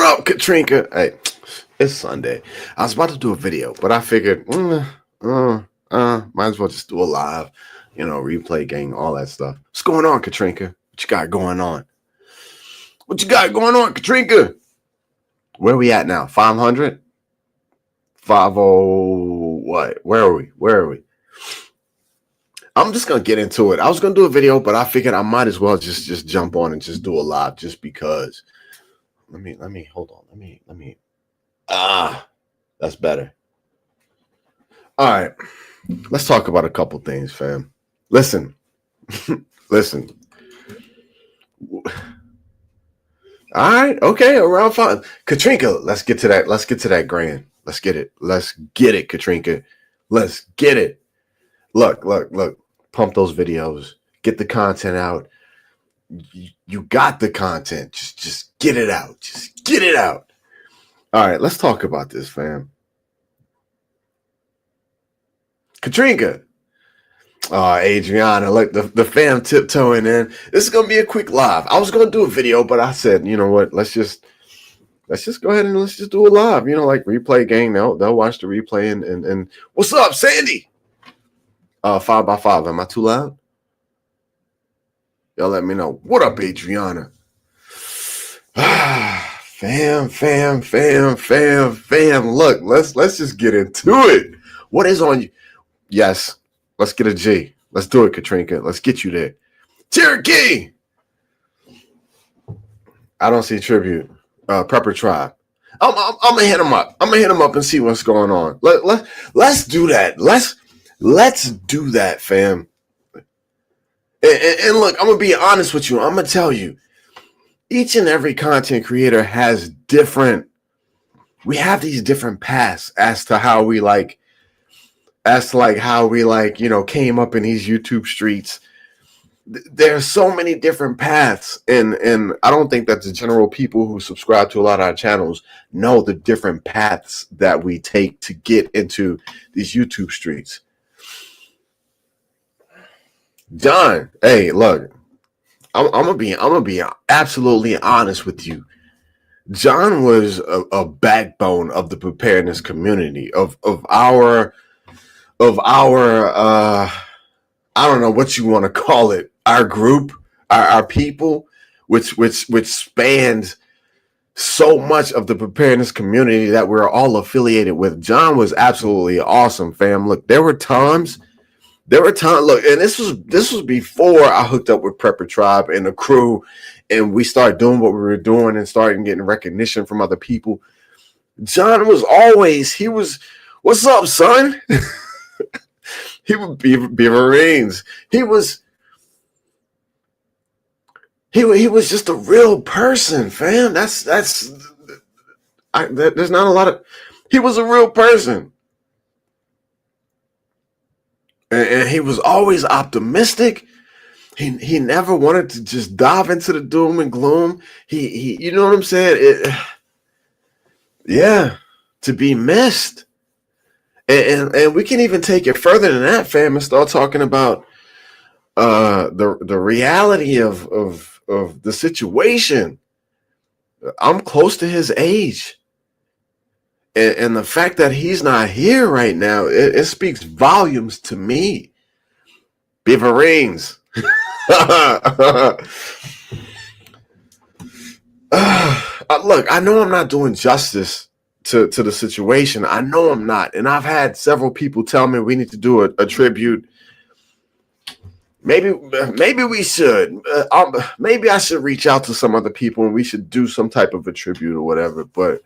up, Katrinka? Hey, it's Sunday. I was about to do a video, but I figured, might as well just do a live, replay game, all that stuff. What's going on, Katrinka? What you got going on? What you got going on, Katrinka? Where we at now? 500? 50 what? Where are we? I'm just gonna get into it. I was gonna do a video, but I figured I might as well just jump on and just do a live just because. Let me hold on. Let me that's better. All right. Let's talk about a couple things, fam. Listen. Listen. All right, okay, around 5. Katrinka, let's get to that. Let's get to that grand. Let's get it, Katrinka. Let's get it. Look. Pump those videos. Get the content out. You got the content. Just get it out. Just get it out. All right, let's talk about this, fam. Katrinka. Adriana, look, the fam tiptoeing in. This is gonna be a quick live. I was gonna do a video, but I said, you know what? Let's just go ahead and let's just do a live. Like replay gang. They'll watch the replay and what's up, Sandy? 5x5. Am I too loud? Y'all let me know. What up, Adriana? Fam. Look, let's just get into it. What is on you? Yes, let's get a G. Let's do it, Katrinka. Let's get you there. Cherokee. I don't see tribute. Prepper Tribe. I'm gonna hit him up. I'm gonna hit him up and see what's going on. Let's do that. Let's do that, fam. And look, I'm gonna be honest with you. I'm gonna tell you, each and every content creator has different. We have these different paths as to how we came up in these YouTube streets. There's so many different paths, and I don't think that the general people who subscribe to a lot of our channels know the different paths that we take to get into these YouTube streets. John, hey, look, I'm gonna be absolutely honest with you. John was a backbone of the preparedness community of our I don't know what you want to call it, our group, our people, which spans so much of the preparedness community that we're all affiliated with. John was absolutely awesome, fam. Look, there were times. Look, and this was before I hooked up with Prepper Tribe and the crew, and we started doing what we were doing and started getting recognition from other people. John was always, what's up, son? He would be Beaverines. He was just a real person, fam. There's not a lot of. He was a real person. And he was always optimistic. He never wanted to just dive into the doom and gloom. He you know what I'm saying? To be missed. And we can even take it further than that, fam, and start talking about the reality of the situation. I'm close to his age. And the fact that he's not here right now, it speaks volumes to me. Beaverines. Look, I know I'm not doing justice to the situation. I know I'm not. And I've had several people tell me we need to do a tribute. Maybe we should. Maybe I should reach out to some other people and we should do some type of a tribute or whatever. But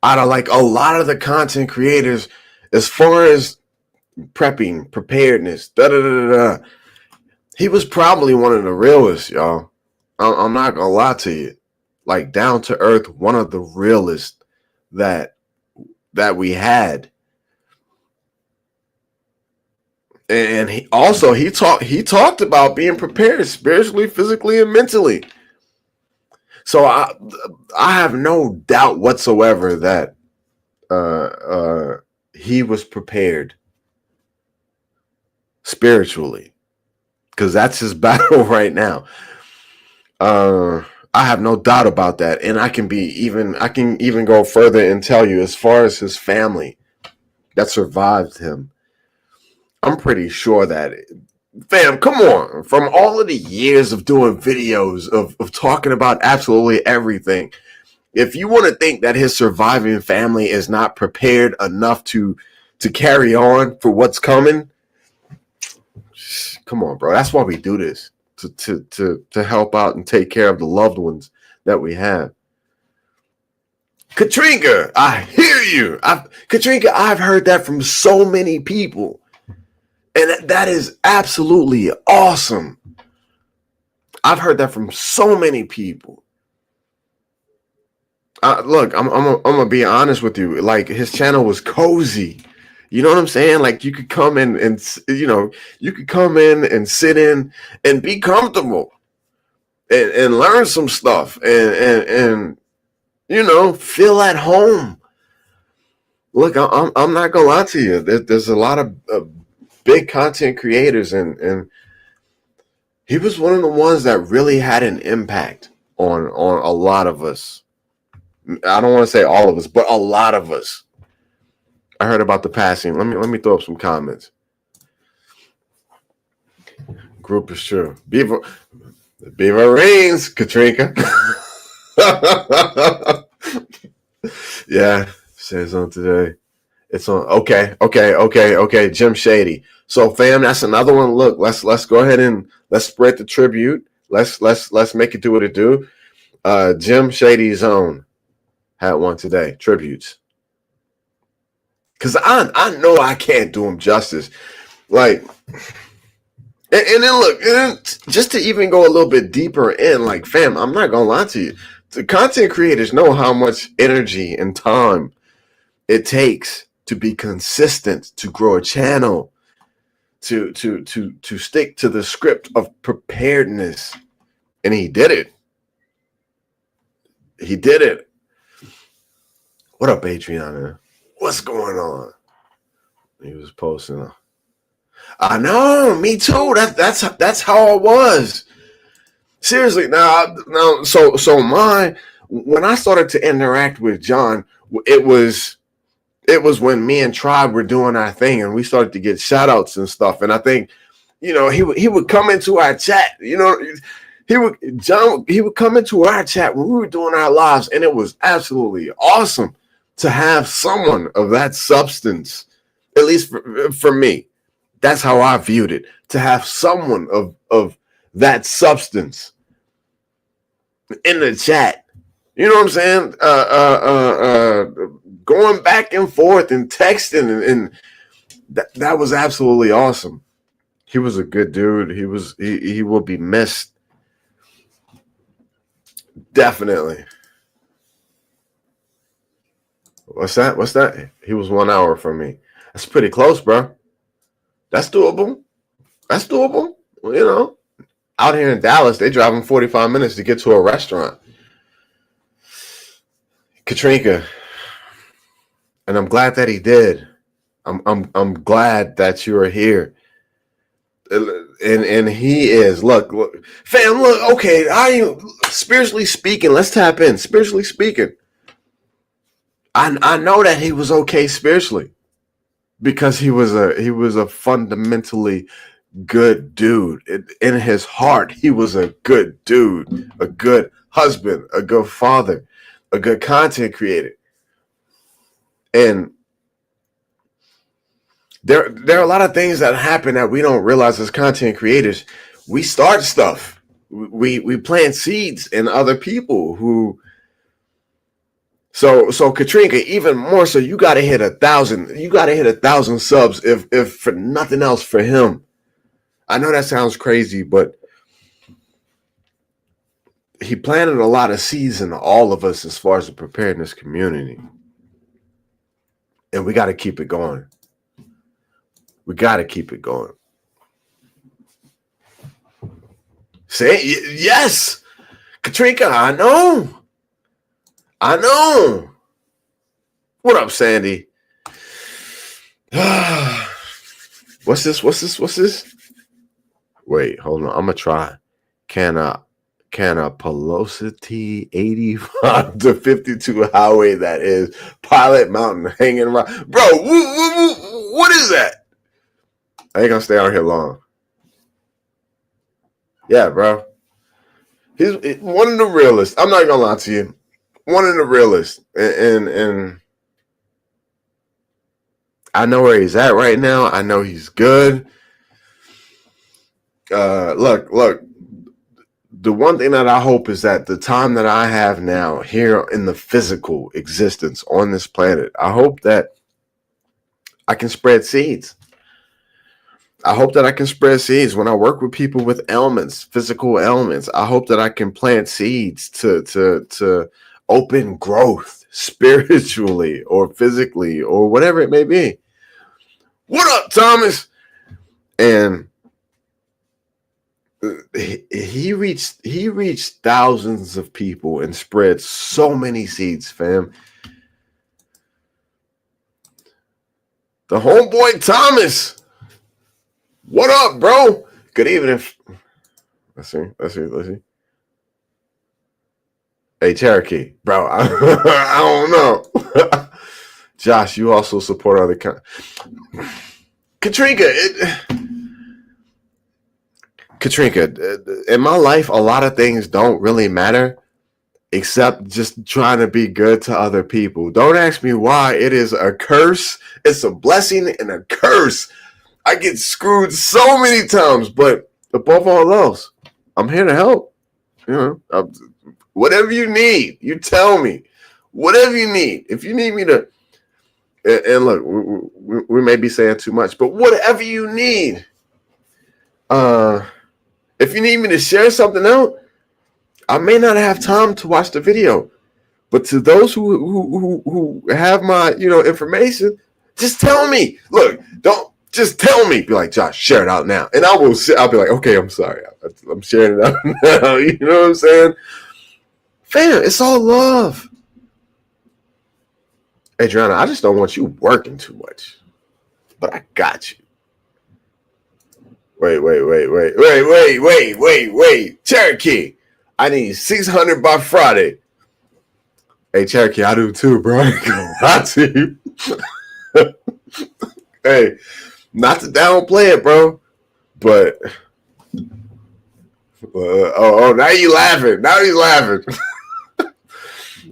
out of like a lot of the content creators, as far as prepping, preparedness, he was probably one of the realest, y'all. I'm not gonna lie to you. Like down to earth, one of the realest that we had. And he talked about being prepared spiritually, physically, and mentally. So I have no doubt whatsoever that he was prepared spiritually, because that's his battle right now. I have no doubt about that. And I can even go further and tell you, as far as his family that survived him, I'm pretty sure that, fam, come on, from all of the years of doing videos of talking about absolutely everything, if you want to think that his surviving family is not prepared enough to carry on for what's coming, come on, bro. That's why we do this, to help out and take care of the loved ones that we have. Katrinka, I hear you. Katrinka, I've heard that from so many people, and that is absolutely awesome. I've heard that from so many people. Look, I'm gonna be honest with you. Like, his channel was cozy. You know what I'm saying? Like, you could come in and you could come in and sit in and be comfortable and learn some stuff and feel at home. Look, I'm not gonna lie to you. There's a lot of big content creators, and he was one of the ones that really had an impact on a lot of us. I don't want to say all of us, but a lot of us. I heard about the passing. Let me throw up some comments. Group is true. Beaver Rings, Katrinka. Yeah, says on today. It's on. Okay. Jim Shady. So, fam, that's another one. Look, let's go ahead and let's spread the tribute. Let's make it do what it do. Jim Shady's own had one today. Tributes. Because I know I can't do him justice. Like, and then look, just to even go a little bit deeper in, like, fam, I'm not going to lie to you. The content creators know how much energy and time it takes to be consistent, to grow a channel, to stick to the script of preparedness. And he did it. He did it. What up, Adriana? What's going on? He was posting. I know, me too. That's how I was. Seriously, now, so when I started to interact with John, it was when me and Tribe were doing our thing, and we started to get shout outs and stuff. And I think, he would come into our chat. He would come into our chat when we were doing our lives, and it was absolutely awesome to have someone of that substance, at least for me. That's how I viewed it. To have someone of that substance in the chat. You know what I'm saying? Going back and forth and texting, and that was absolutely awesome. He was a good dude. He will be missed. Definitely. What's that? He was 1 hour from me. That's pretty close, bro. That's doable. Well, out here in Dallas, they driving 45 minutes to get to a restaurant. Katrinka, and I'm glad that he did. I'm glad that you are here. And he is. Look, fam. Look, okay. Spiritually speaking, let's tap in. Spiritually speaking, I know that he was okay spiritually because he was a fundamentally good dude. In his heart, he was a good dude, a good husband, a good father, a good content creator. And there are a lot of things that happen that we don't realize as content creators. We start stuff. We plant seeds in other people who. So Katrinka, even more so, you gotta hit 1,000. You gotta hit 1,000 subs if for nothing else for him. I know that sounds crazy, but he planted a lot of seeds in all of us as far as the preparedness community. And we got to keep it going. Say yes, Katrinka, I know. What up, Sandy? What's this? Wait, hold on. I'm gonna try. Can can a Velocity 85 to 52 highway that is Pilot Mountain hanging around? Bro, what is that? I ain't gonna stay out here long. Yeah, bro. He's one of the realists. I'm not gonna lie to you. One of the realists. And I know where he's at right now. I know he's good. Look. The one thing that I hope is that the time that I have now here in the physical existence on this planet, I hope that I can spread seeds. I hope that I can spread seeds when I work with people with ailments, physical ailments. I hope that I can plant seeds to open growth spiritually or physically or whatever it may be. What up, Thomas? And he reached thousands of people and spread so many seeds, fam. The homeboy Thomas. What up, bro? Good evening. Let's see. Hey, Cherokee, bro. I don't know. Josh, you also support other Katrina, in my life, a lot of things don't really matter except just trying to be good to other people. Don't ask me why. It is a curse. It's a blessing and a curse. I get screwed so many times, but above all else, I'm here to help. You know, whatever you need, you tell me. Whatever you need. If you need me to, and look, we may be saying too much, but whatever you need, if you need me to share something out, I may not have time to watch the video, but to those who have my information, just tell me. Look, don't just tell me. Be like, Josh, share it out now, and I'll be like, okay, I'm sorry, I'm sharing it out now. You know what I'm saying? Fam, it's all love. Adriana, I just don't want you working too much, but I got you. Wait. Cherokee, I need 600 by Friday. Hey, Cherokee, I do too, bro. I ain't gonna lie to you. Hey, not to downplay it, bro, but now you laughing. Now he's laughing.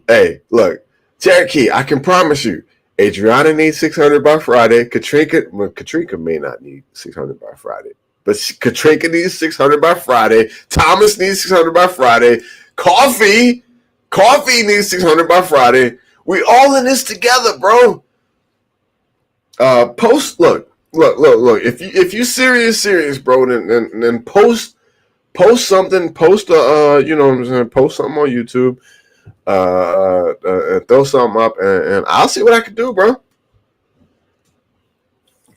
Hey, look, Cherokee, I can promise you, Adriana needs 600 by Friday. Katrina may not need 600 by Friday. But Katrina needs 600 by Friday. Thomas needs 600 by Friday. Coffee needs 600 by Friday. We all in this together, bro. Look. If you serious, bro, then post something. Post post something on YouTube. Throw something up, and I'll see what I can do, bro.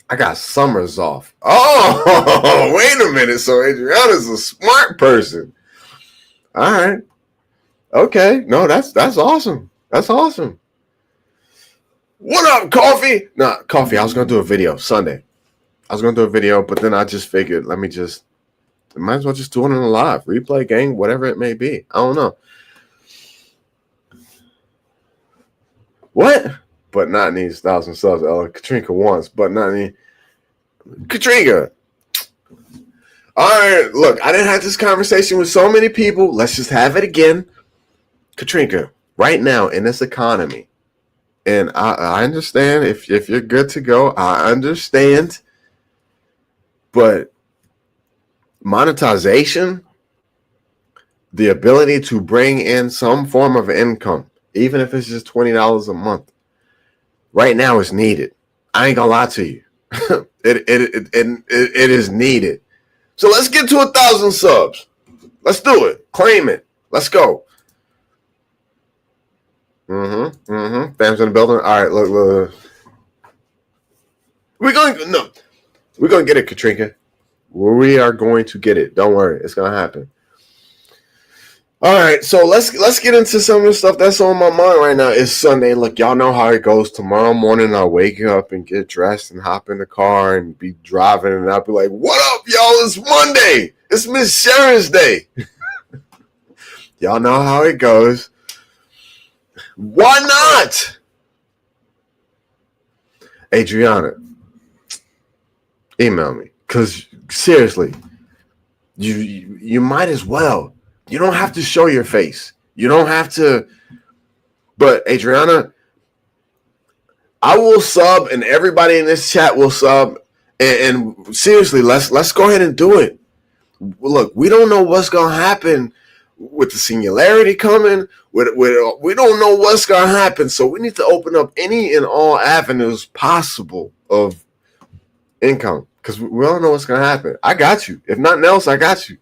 I got summers off. Oh, wait a minute. So Adriana's a smart person. All right. Okay. No, that's awesome. That's awesome. What up, Coffee? Nah, Coffee, I was going to do a video Sunday. But then I just figured, might as well just do it on a live replay gang, whatever it may be. I don't know. What? But not needs 1,000 subs. Katrina wants, but not need. Katrina. All right, look, I didn't have this conversation with so many people. Let's just have it again. Katrina, right now in this economy, and I understand if you're good to go, I understand. But monetization, the ability to bring in some form of income, even if it's just $20 a month, right now is needed. I ain't gonna lie to you. It is needed. So let's get to 1,000 subs. Let's do it. Claim it. Let's go. Fams in the building. All right, look. We're gonna get it, Katrina. We are going to get it. Don't worry, it's gonna happen. All right, so let's get into some of the stuff that's on my mind right now. It's Sunday. Look, y'all know how it goes. Tomorrow morning, I'll wake up and get dressed and hop in the car and be driving, and I'll be like, "What up, y'all? It's Monday. It's Miss Sharon's day." Y'all know how it goes. Why not? Adriana, email me. Because seriously, you might as well. You don't have to show your face. You don't have to. But Adriana, I will sub, and everybody in this chat will sub. And seriously, let's go ahead and do it. Look, we don't know what's gonna happen with the singularity coming. We don't know what's gonna happen, so we need to open up any and all avenues possible of income, because we don't know what's gonna happen. I got you. If nothing else, I got you.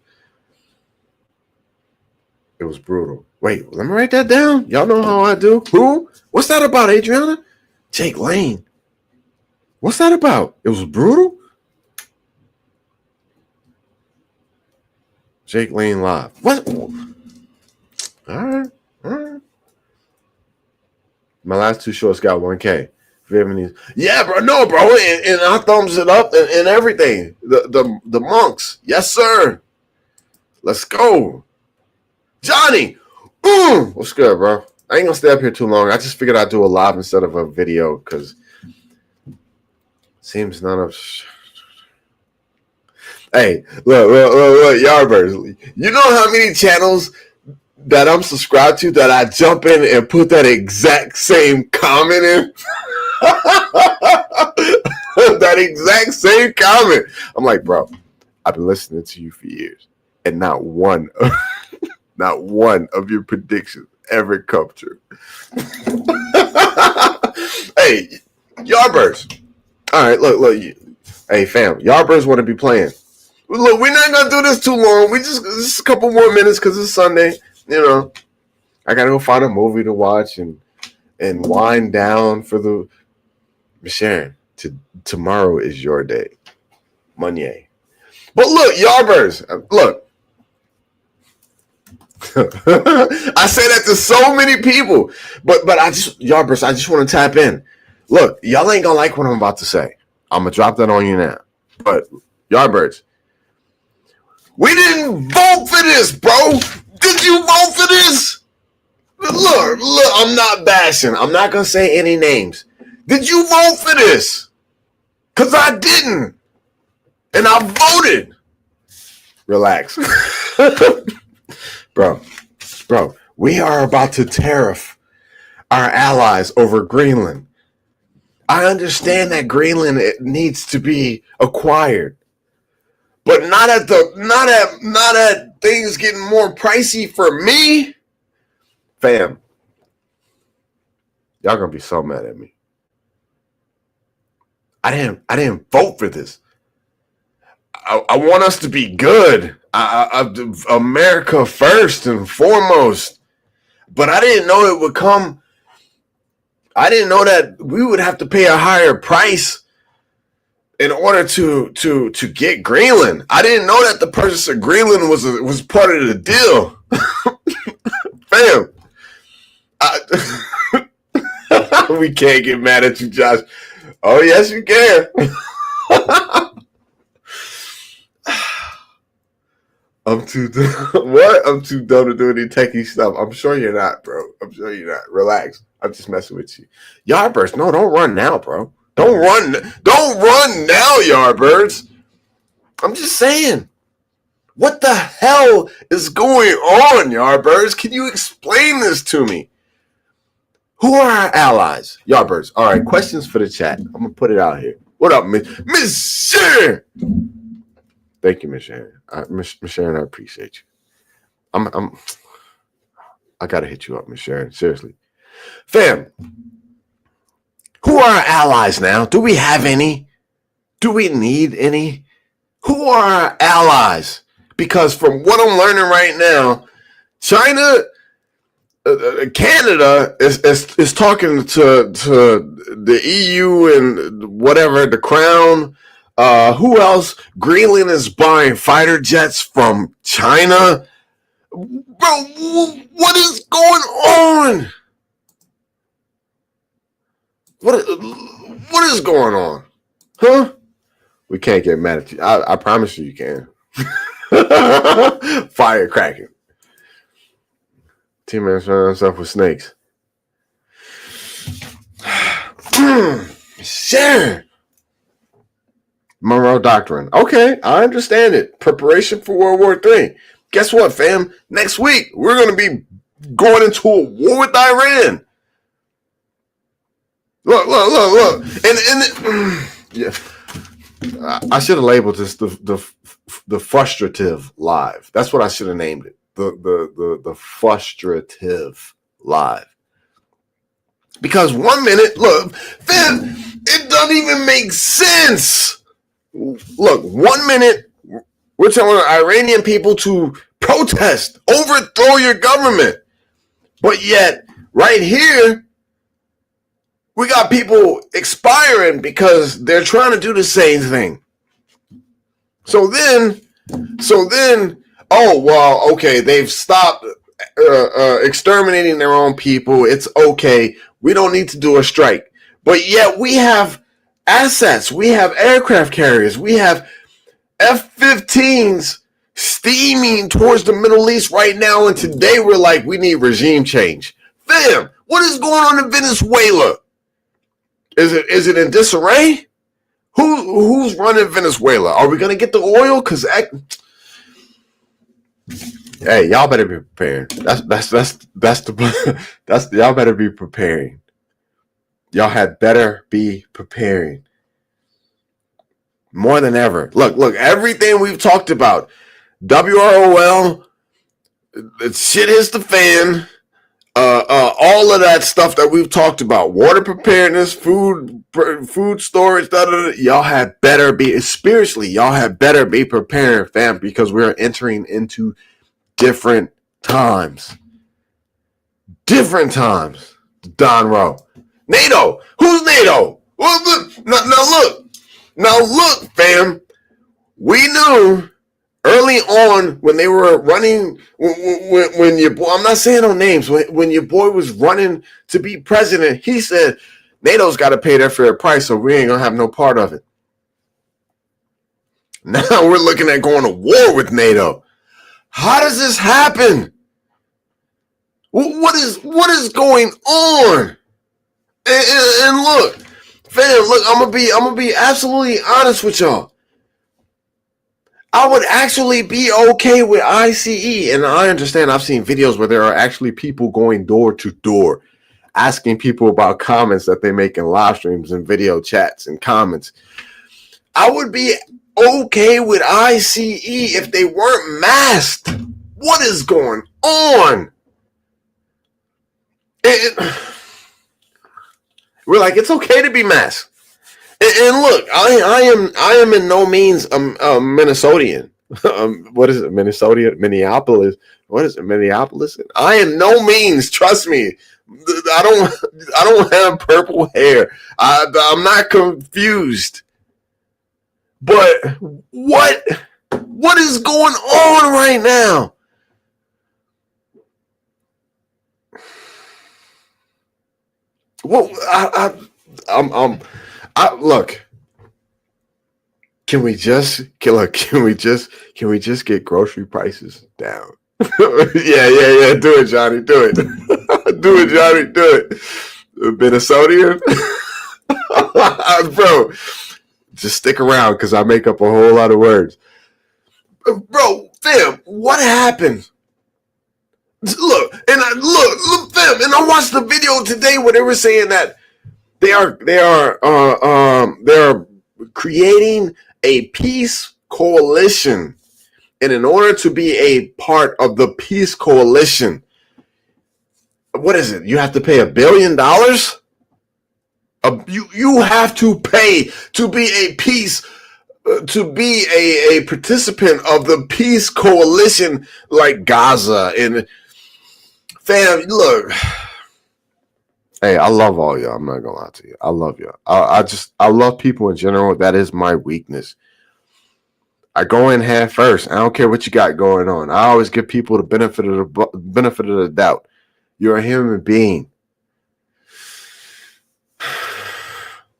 It was brutal. Wait, let me write that down. Y'all know how I do. Who? What's that about, Adriana? Jake Lane. What's that about? It was brutal? Jake Lane live. What? All right. My last 2 shorts got 1K. Yeah, bro. No, bro. And I thumbs it up and everything. The monks. Yes, sir. Let's go. Johnny. What's good, bro? I ain't gonna stay up here too long. I just figured I'd do a live instead of a video because seems none of. Hey, look, Yardbirds. You know how many channels that I'm subscribed to that I jump in and put that exact same comment in? That exact same comment. I'm like, bro, I've been listening to you for years, and not one of your predictions ever come true. Hey, Yardbirds. All right, look. Hey, fam, Yardbirds want to be playing. Look, we're not gonna do this too long. We just a couple more minutes because it's Sunday. You know, I gotta go find a movie to watch and wind down for the. Sharon, tomorrow is your day, Monday. But look, Yardbirds, look. I say that to so many people, but Yardbirds, I just want to tap in. Look, y'all ain't gonna like what I'm about to say. I'm gonna drop that on you now. But Yardbirds, we didn't vote for this, bro. Did you vote for this? Look, I'm not bashing. I'm not gonna say any names. Did you vote for this? Because I didn't. And I voted. Relax. Bro, we are about to tariff our allies over Greenland. I understand that Greenland needs to be acquired. But not at things getting more pricey for me. Fam. Y'all gonna be so mad at me. I didn't vote for this. I want us to be good. America first and foremost. But I didn't know it would come. I didn't know that we would have to pay a higher price in order to get Greenland. I didn't know that the purchase of Greenland was part of the deal. Fam. We can't get mad at you, Josh. Oh, yes, you can. I'm too dumb to do any techie stuff. I'm sure you're not, bro. I'm sure you're not. Relax. I'm just messing with you. Yardbirds, no, don't run now, bro. Don't run now, Yardbirds. I'm just saying. What the hell is going on, Yardbirds? Can you explain this to me? Who are our allies? Yardbirds. All right, questions for the chat. I'm going to put it out here. What up, Miss Sharon? Thank you, Miss Sharon. Miss Sharon, I appreciate you. I got to hit you up, Miss Sharon. Seriously. Fam, who are our allies now? Do we have any? Do we need any? Who are our allies? Because from what I'm learning right now, China... Canada is talking to the EU and whatever, the Crown. Who else? Greenland is buying fighter jets from China. Bro, what is going on? What is going on? Huh? We can't get mad at you. I promise you can. Fire cracking. T-Man surrounded himself with snakes. Sure. Monroe Doctrine. Okay, I understand it. Preparation for World War III. Guess what, fam? Next week, we're going to be going into a war with Iran. Look. And yeah. I should have labeled this the frustrative live. That's what I should have named it. The frustrative live. Because 1 minute, look, fam, it doesn't even make sense. Look, 1 minute, we're telling Iranian people to protest, overthrow your government. But yet, right here, we got people expiring because they're trying to do the same thing. So then, oh, well, okay, they've stopped exterminating their own people. It's okay. We don't need to do a strike. But yet we have assets. We have aircraft carriers. We have F-15s steaming towards the Middle East right now. And today we're like, we need regime change. Fam, what is going on in Venezuela? Is it in disarray? Who's running Venezuela? Are we gonna get the oil? Cause hey, y'all better be prepared. That's y'all better be preparing. Y'all had better be preparing more than ever. Look, everything we've talked about, WROL, shit hits the fan. All of that stuff that we've talked about, water preparedness, food storage, y'all had better be spiritually. Y'all had better be prepared, fam, because we're entering into different times. Different times. Don Rowe. NATO. Who's NATO? Well, now look, fam. We knew early on when they were running, when your boy, I'm not saying no names, when your boy was running to be president, he said, NATO's got to pay their fair price, so we ain't going to have no part of it. Now we're looking at going to war with NATO. How does this happen? What is going on? And look, fam, I'm gonna be absolutely honest with y'all. I would actually be okay with ICE. And I understand I've seen videos where there are actually people going door to door, asking people about comments that they make in live streams and video chats and comments. I would be okay with ICE if they weren't masked. What is going on? We're like, it's okay to be masked. And look, I am in no means a Minnesotian. What is it? Minneapolis. What is it? Minneapolis? I am no means, trust me. I don't have purple hair. I'm not confused. But what is going on right now? Well, look. Can we just get grocery prices down? Yeah. Do it, Johnny. Do it. Do it, Johnny. Do it. Minnesotian, bro. Just stick around because I make up a whole lot of words, bro. Fam, what happened? Look, fam, and I watched the video today where they were saying that they are creating a peace coalition, and in order to be a part of the peace coalition, what is it? You have to pay $1 billion. You have to pay to be a peace. To be a participant of the peace coalition like Gaza. And fam, look, hey, I love all y'all. I'm not gonna lie to you. I love y'all. I love people in general. That is my weakness. I go in half first. I don't care what you got going on. I always give people the benefit of the doubt. You're a human being.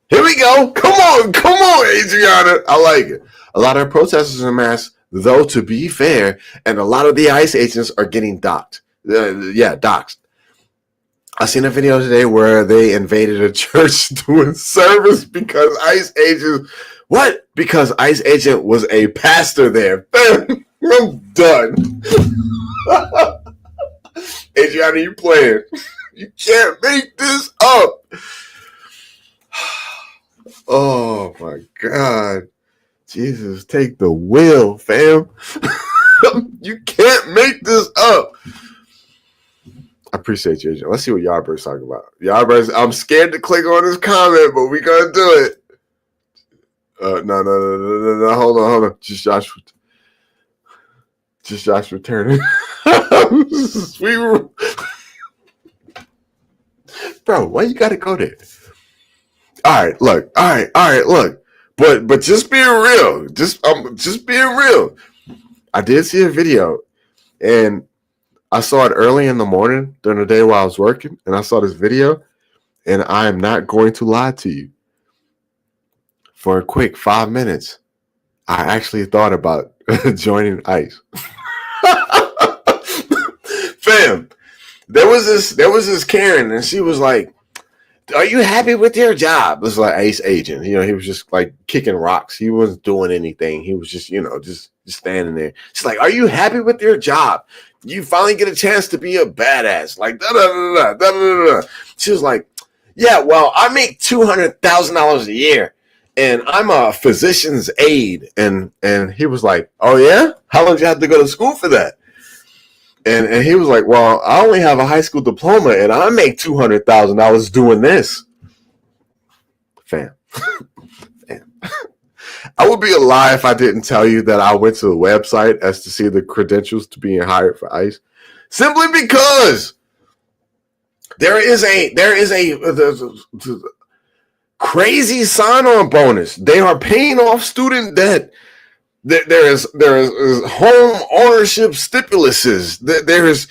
Here we go. Come on, Adriana. I like it. A lot of protesters are masked, though, to be fair, and a lot of the ICE agents are getting docked. Yeah, doxed. I seen a video today where they invaded a church doing service because ICE agent. What? Because ICE agent was a pastor there. I'm done. Adriana, you playing? You can't make this up. Oh my God. Jesus, take the wheel, fam. You can't make this up. I appreciate you, Adrian. Let's see what Yardbird's talking about. Yardbird's, I'm scared to click on this comment, but we gonna do it. No. Hold on. Just Josh returning. Bro, why you gotta go there? All right, look. But just being real. Just being real. I did see a video, and I saw it early in the morning during the day while I was working, and I saw this video, and I am not going to lie to you. For a quick 5 minutes, I actually thought about joining ICE. Fam, there was this Karen, and she was like, "Are you happy with your job?" It was like ICE agent. You know, he was just like kicking rocks. He wasn't doing anything. He was just, just standing there. She's like, "Are you happy with your job? You finally get a chance to be a badass." Like, da da da da da da da. She was like, "Yeah, well, I make $200,000 a year, and I'm a physician's aide." And he was like, "Oh yeah? How long did you have to go to school for that?" And he was like, "Well, I only have a high school diploma, and I make $200,000 doing this." Fam. I would be a lie if I didn't tell you that I went to the website as to see the credentials to being hired for ICE, simply because there is a crazy sign-on bonus. They are paying off student debt. There is home ownership stipulaces. There is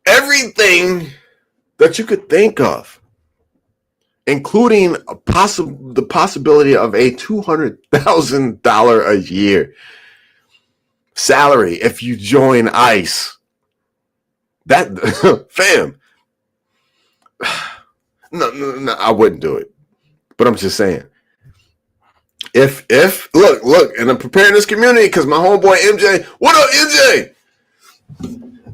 everything that you could think of, including the possibility of a $200,000 a year salary if you join ICE. That fam, no, I wouldn't do it. But I'm just saying, if look in the preparedness community, because my homeboy MJ, what up, MJ?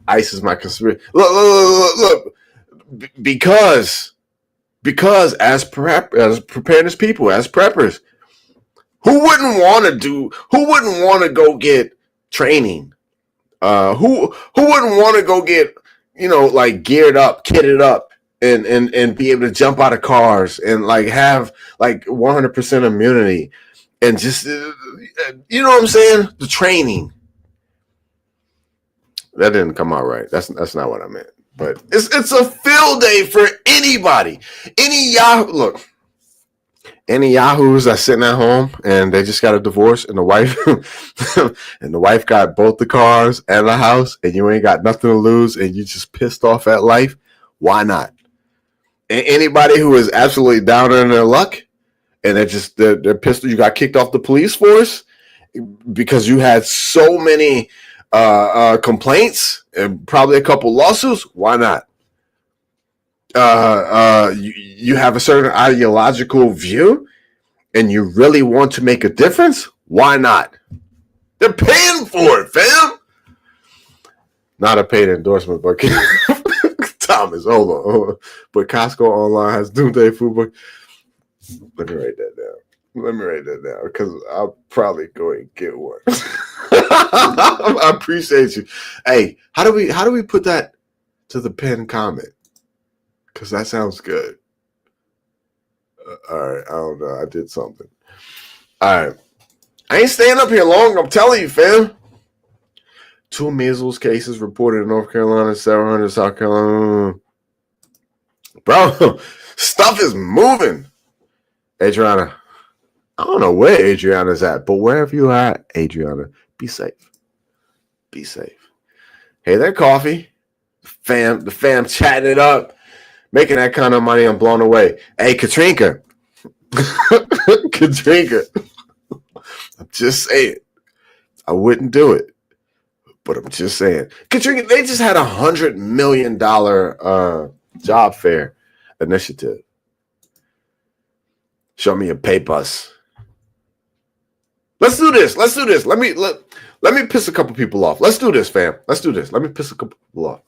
ICE is my conspiracy. Look, because as preparedness people, as preppers, who wouldn't want to go get training? Who wouldn't want to go get, like geared up, kitted up, and be able to jump out of cars and like have like 100% immunity and just, you know what I'm saying? The training. That didn't come out right. That's not what I meant. But it's a field day for anybody. Any yahoos that's sitting at home and they just got a divorce, and the wife got both the cars and the house, and you ain't got nothing to lose, and you just pissed off at life. Why not? And anybody who is absolutely down on their luck and they're pissed, you got kicked off the police force because you had so many complaints and probably a couple lawsuits. Why not? You have a certain ideological view and you really want to make a difference. Why not? They're paying for it, fam. Not a paid endorsement, but Thomas, hold on. But Costco online has Doomsday Food Book. Let me write that down because I'll probably go and get one. I appreciate you. Hey, how do we put that to the pinned comment? Because that sounds good. All right, I don't know. I did something. All right, I ain't staying up here long. I'm telling you, fam. 2 measles cases reported in North Carolina, 700 South Carolina. Bro, stuff is moving. Adriana, I don't know where Adriana's at, but wherever you are, Adriana, be safe. Be safe. Hey there, Coffee. The fam chatting it up, making that kind of money. I'm blown away. Hey, Katrinka. Katrinka. I'm just saying. I wouldn't do it. But I'm just saying, Katrina, they just had $100 million job fair initiative. Show me a pay bus. Let's do this. Let's do this. Let me piss a couple people off. Let's do this, fam. Let's do this. Let me piss a couple people off.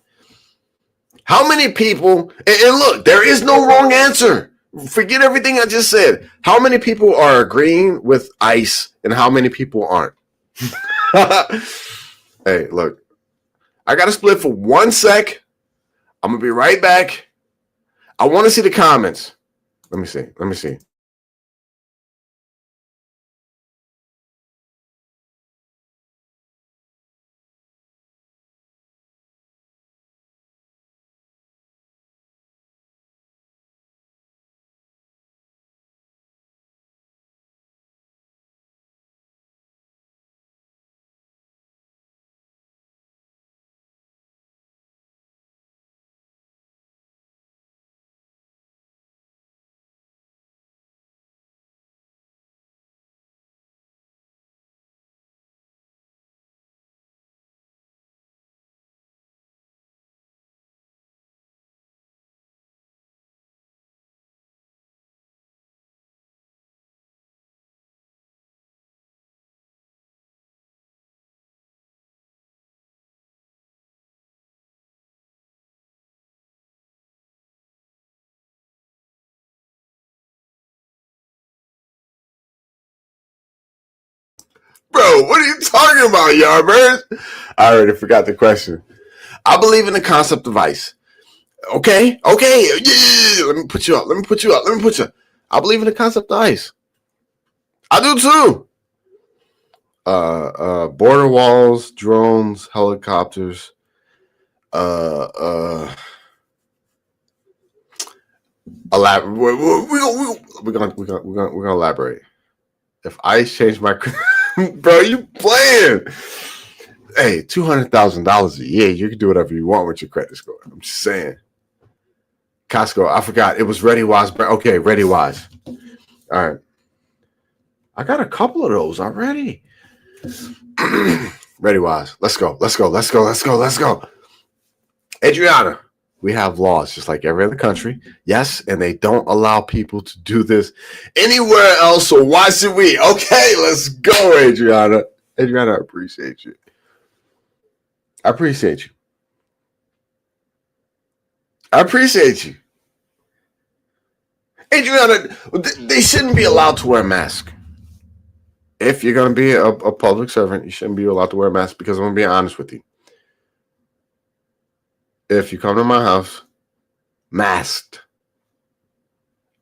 How many people, and look, there is no wrong answer. Forget everything I just said. How many people are agreeing with ICE and how many people aren't? Hey, look, I got to split for 1 sec. I'm going to be right back. I want to see the comments. Let me see. Bro, what are you talking about, Yardbirds? I already forgot the question. I believe in the concept of ICE. Okay. Yeah. Let me put you up. I believe in the concept of ICE. I do too. Border walls, drones, helicopters. We're gonna elaborate. If ICE changed my, bro, you playing? Hey, $200,000 a year. You can do whatever you want with your credit score. I'm just saying. Costco, I forgot. It was ReadyWise. Okay, ReadyWise. All right. I got a couple of those already. ReadyWise. Let's go. Adriana, we have laws just like every other country. Yes, and they don't allow people to do this anywhere else. So why should we? Okay, let's go, Adriana. Adriana, I appreciate you. Adriana, they shouldn't be allowed to wear a mask. If you're going to be a public servant, you shouldn't be allowed to wear a mask because I'm going to be honest with you. If you come to my house masked,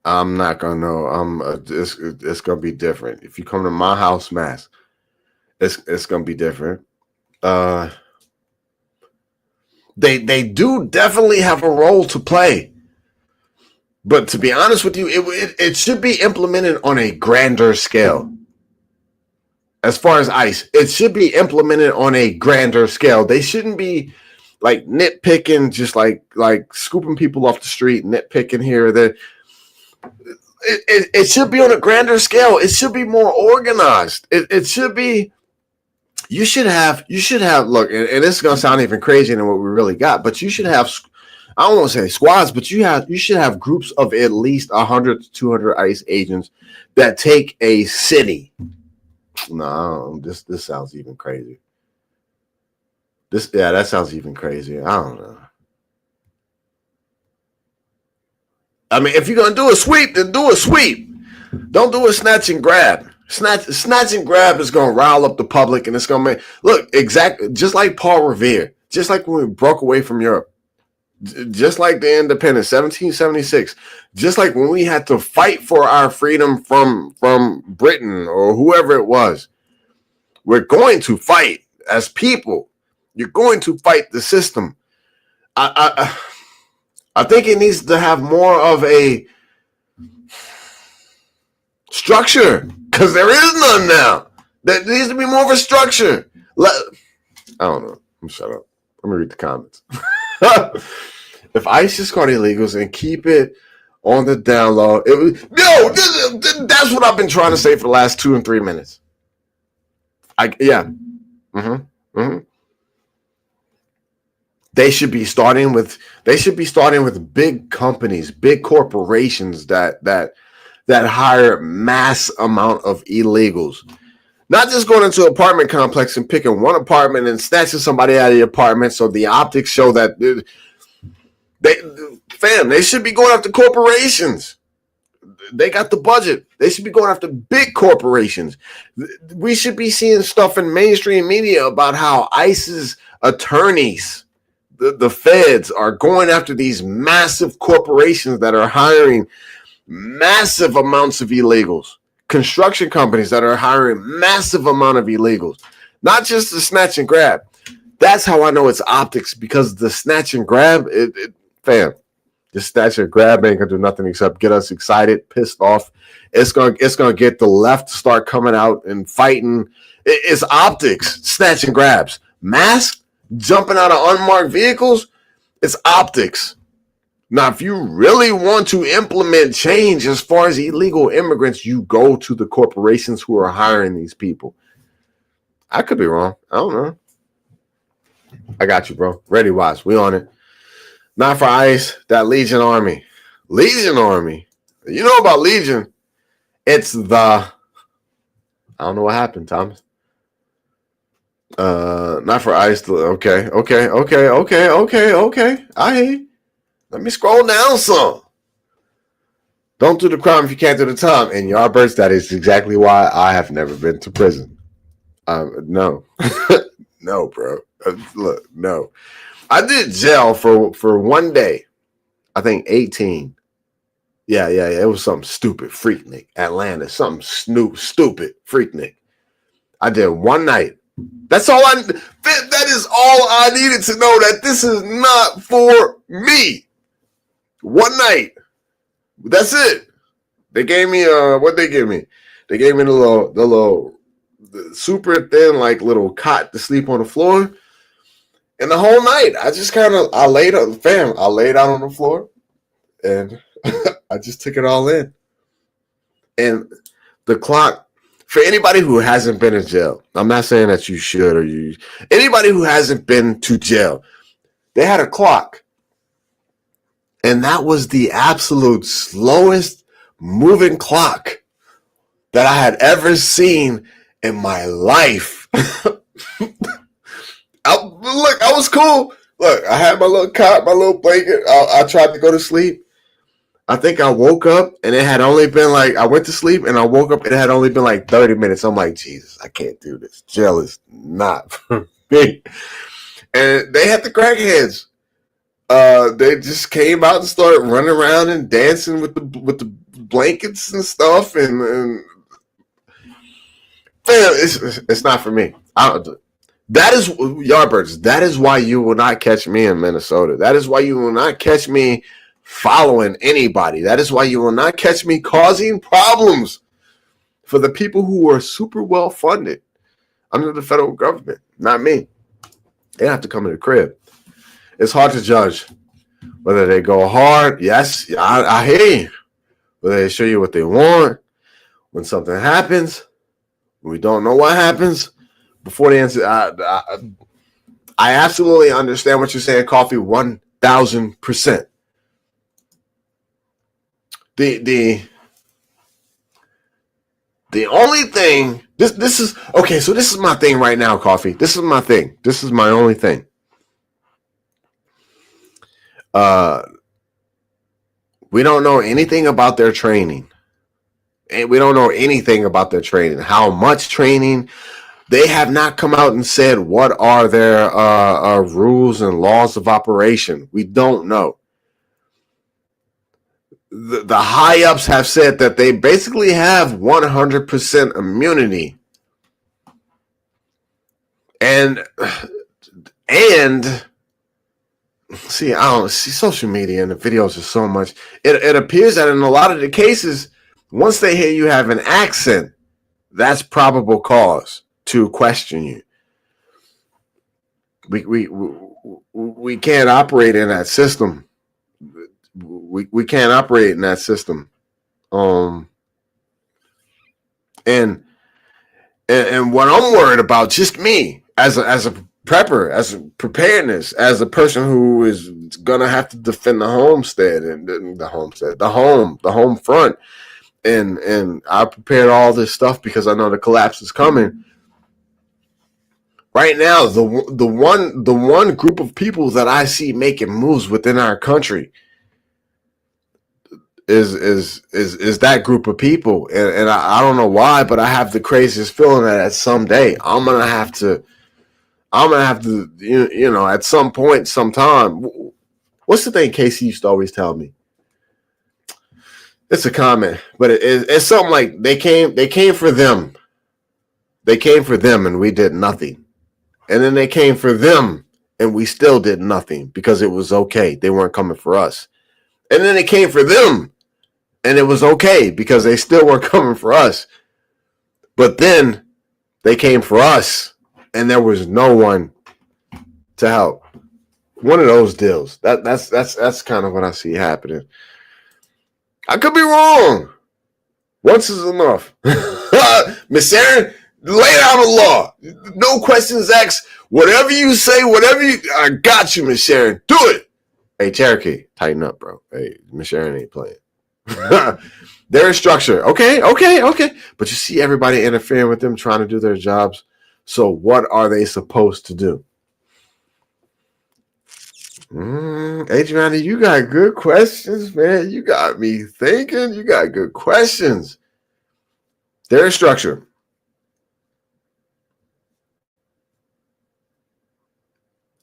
I'm not going to know. It's going to be different. If you come to my house masked, it's going to be different. They do definitely have a role to play. But to be honest with you, it should be implemented on a grander scale. As far as ICE, it should be implemented on a grander scale. They shouldn't be like nitpicking, just like scooping people off the street, nitpicking here or there. It should be on a grander scale. It should be more organized. It should be. You should have. Look, and this is gonna sound even crazier than what we really got, but you should have. I don't want to say squads, but you should have groups of at least 100 to 200 ICE agents that take a city. No, this sounds even crazy. That sounds even crazy. I don't know. I mean, if you're gonna do a sweep, then do a sweep. Don't do a snatch and grab. Snatch and grab is gonna rile up the public, and it's gonna make exactly just like Paul Revere, just like when we broke away from Europe. Just like the independence, 1776, just like when we had to fight for our freedom from Britain or whoever it was, we're going to fight as people. You're going to fight the system. I think it needs to have more of a structure because there is none now. There needs to be more of a structure. I don't know. I'm shut up. Let me read the comments. If ICE just caught illegals and keep it on the down low, that's what I've been trying to say for the last 2 and 3 minutes. They should be starting with big companies, big corporations that hire mass amount of illegals. Not just going into an apartment complex and picking one apartment and snatching somebody out of the apartment so the optics show that they should be going after corporations. They got the budget. They should be going after big corporations. We should be seeing stuff in mainstream media about how ICE's attorneys, the feds, are going after these massive corporations that are hiring massive amounts of illegals. Construction companies that are hiring massive amount of illegals. Not just the snatch and grab. That's how I know it's optics, because the snatch and grab, fam, the snatch and grab ain't gonna do nothing except get us excited, pissed off. It's gonna get the left to start coming out and fighting. It's optics, snatch and grabs. Mask, jumping out of unmarked vehicles, it's optics. Now, if you really want to implement change as far as illegal immigrants, you go to the corporations who are hiring these people. I could be wrong. I don't know. I got you, bro. Ready, Watch. We on it. Not for ICE, that Legion Army. Legion Army. You know about Legion. It's I don't know what happened, Thomas. Not for ICE. Okay. I hear you. Let me scroll down some. Don't do the crime if you can't do the time. And Yardbirds, that is exactly why I have never been to prison. No. No, bro. Look, no. I did jail for 1 day. I think 18. Yeah. It was something stupid. Freaknik. Atlanta. Something stupid. Freaknik. I did 1 night. That's all that is all I needed to know, that this is not for me. 1 night. That's it. They gave me what they gave me? They gave me the little super thin, like, little cot to sleep on the floor. And the whole night, I laid out on the floor and I just took it all in. And the clock, for anybody who hasn't been in jail, I'm not saying that you should anybody who hasn't been to jail, they had a clock. And that was the absolute slowest moving clock that I had ever seen in my life. I was cool. Look, I had my little cot, my little blanket. I tried to go to sleep. I think I woke up and it had only been I went to sleep and I woke up and it had only been 30 minutes. I'm like, Jesus, I can't do this. Jail is not for me. And they had the crackheads. They just came out and started running around and dancing with the blankets and stuff. And it's not for me. That is, Yardbirds, that is why you will not catch me in Minnesota. That is why you will not catch me following anybody. That is why you will not catch me causing problems for the people who are super well funded under the federal government. Not me. They have to come in the crib. It's hard to judge whether they go hard. Yes, I hear you. Whether they show you what they want. When something happens, we don't know what happens. Before the answer, I absolutely understand what you're saying, Coffee, 1,000%. The only thing, this is okay. So this is my thing right now, Coffee. This is my thing. This is my only thing. We don't know anything about their training. And we don't know anything about their training. How much training? They have not come out and said what are their rules and laws of operation. We don't know. The high-ups have said that they basically have 100% immunity. And see, I don't see social media and the videos are so much. It appears that in a lot of the cases, once they hear you have an accent, that's probable cause to question you. We can't operate in that system. We can't operate in that system. And what I'm worried about, just me as a prepper, as a preparedness, as a person who is gonna have to defend the homestead and the home front. And I prepared all this stuff because I know the collapse is coming. Right now, the one group of people that I see making moves within our country is that group of people, and I don't know why, but I have the craziest feeling that someday I'm gonna have to you know at some point, sometime. What's the thing Casey used to always tell me? It's a comment, but it's something like they came for them. They came for them, and we did nothing. And then they came for them, and we still did nothing because it was okay. They weren't coming for us. And then they came for them, and it was okay because they still weren't coming for us. But then they came for us, and there was no one to help. One of those deals. That's kind of what I see happening. I could be wrong. Once is enough. Miss Aaron, lay down the law. No questions asked. Whatever you say, I got you, Miss Sharon. Do it. Hey, Cherokee, tighten up, bro. Hey, Miss Sharon ain't playing. They're a structure. Okay. But you see everybody interfering with them, trying to do their jobs. So what are they supposed to do? Adriana, you got good questions, man. You got me thinking. You got good questions. They're a structure.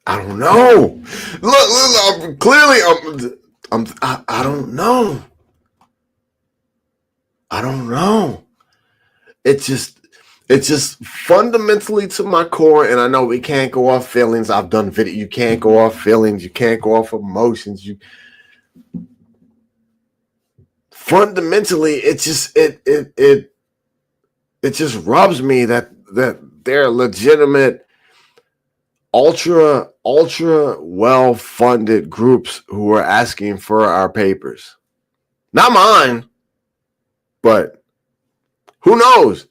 I don't know. Look, clearly, I don't know. I don't know. It's just fundamentally to my core, and I know we can't go off feelings. I've done video. You can't go off feelings. You can't go off emotions. Fundamentally, it just rubs me that they're legitimate, ultra well-funded groups who are asking for our papers. Not mine, but who knows?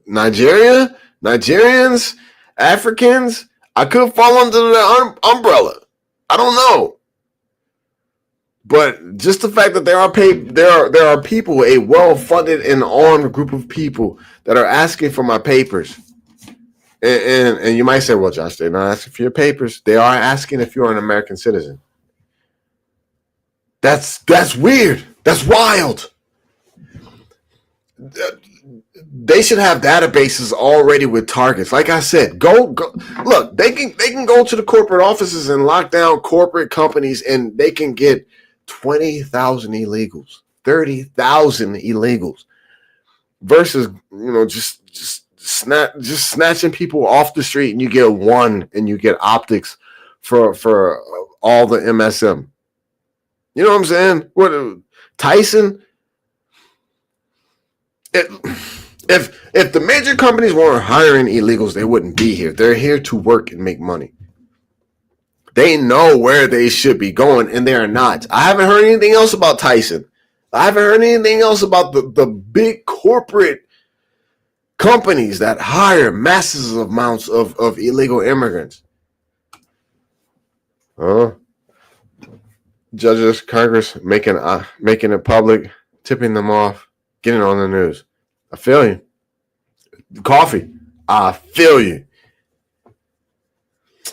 Nigerians, Africans, I could fall under the umbrella. I don't know. But just the fact that there are people, a well-funded and armed group of people that are asking for my papers. And you might say, well, Josh, they're not asking for your papers. They are asking if you're an American citizen. That's weird. That's wild. They should have databases already with targets. Like I said, go look. They can go to the corporate offices and lock down corporate companies, and they can get 20,000 illegals, 30,000 illegals, versus just snatching people off the street, and you get one, and you get optics for all the MSM. You know what I'm saying? What Tyson? If the major companies weren't hiring illegals, they wouldn't be here. They're here to work and make money. They know where they should be going, and they are not. I haven't heard anything else about Tyson. I haven't heard anything else about the big corporate companies that hire massive amounts of illegal immigrants. Judges, Congress making it public, tipping them off, getting on the news. I feel you. Coffee, I feel you.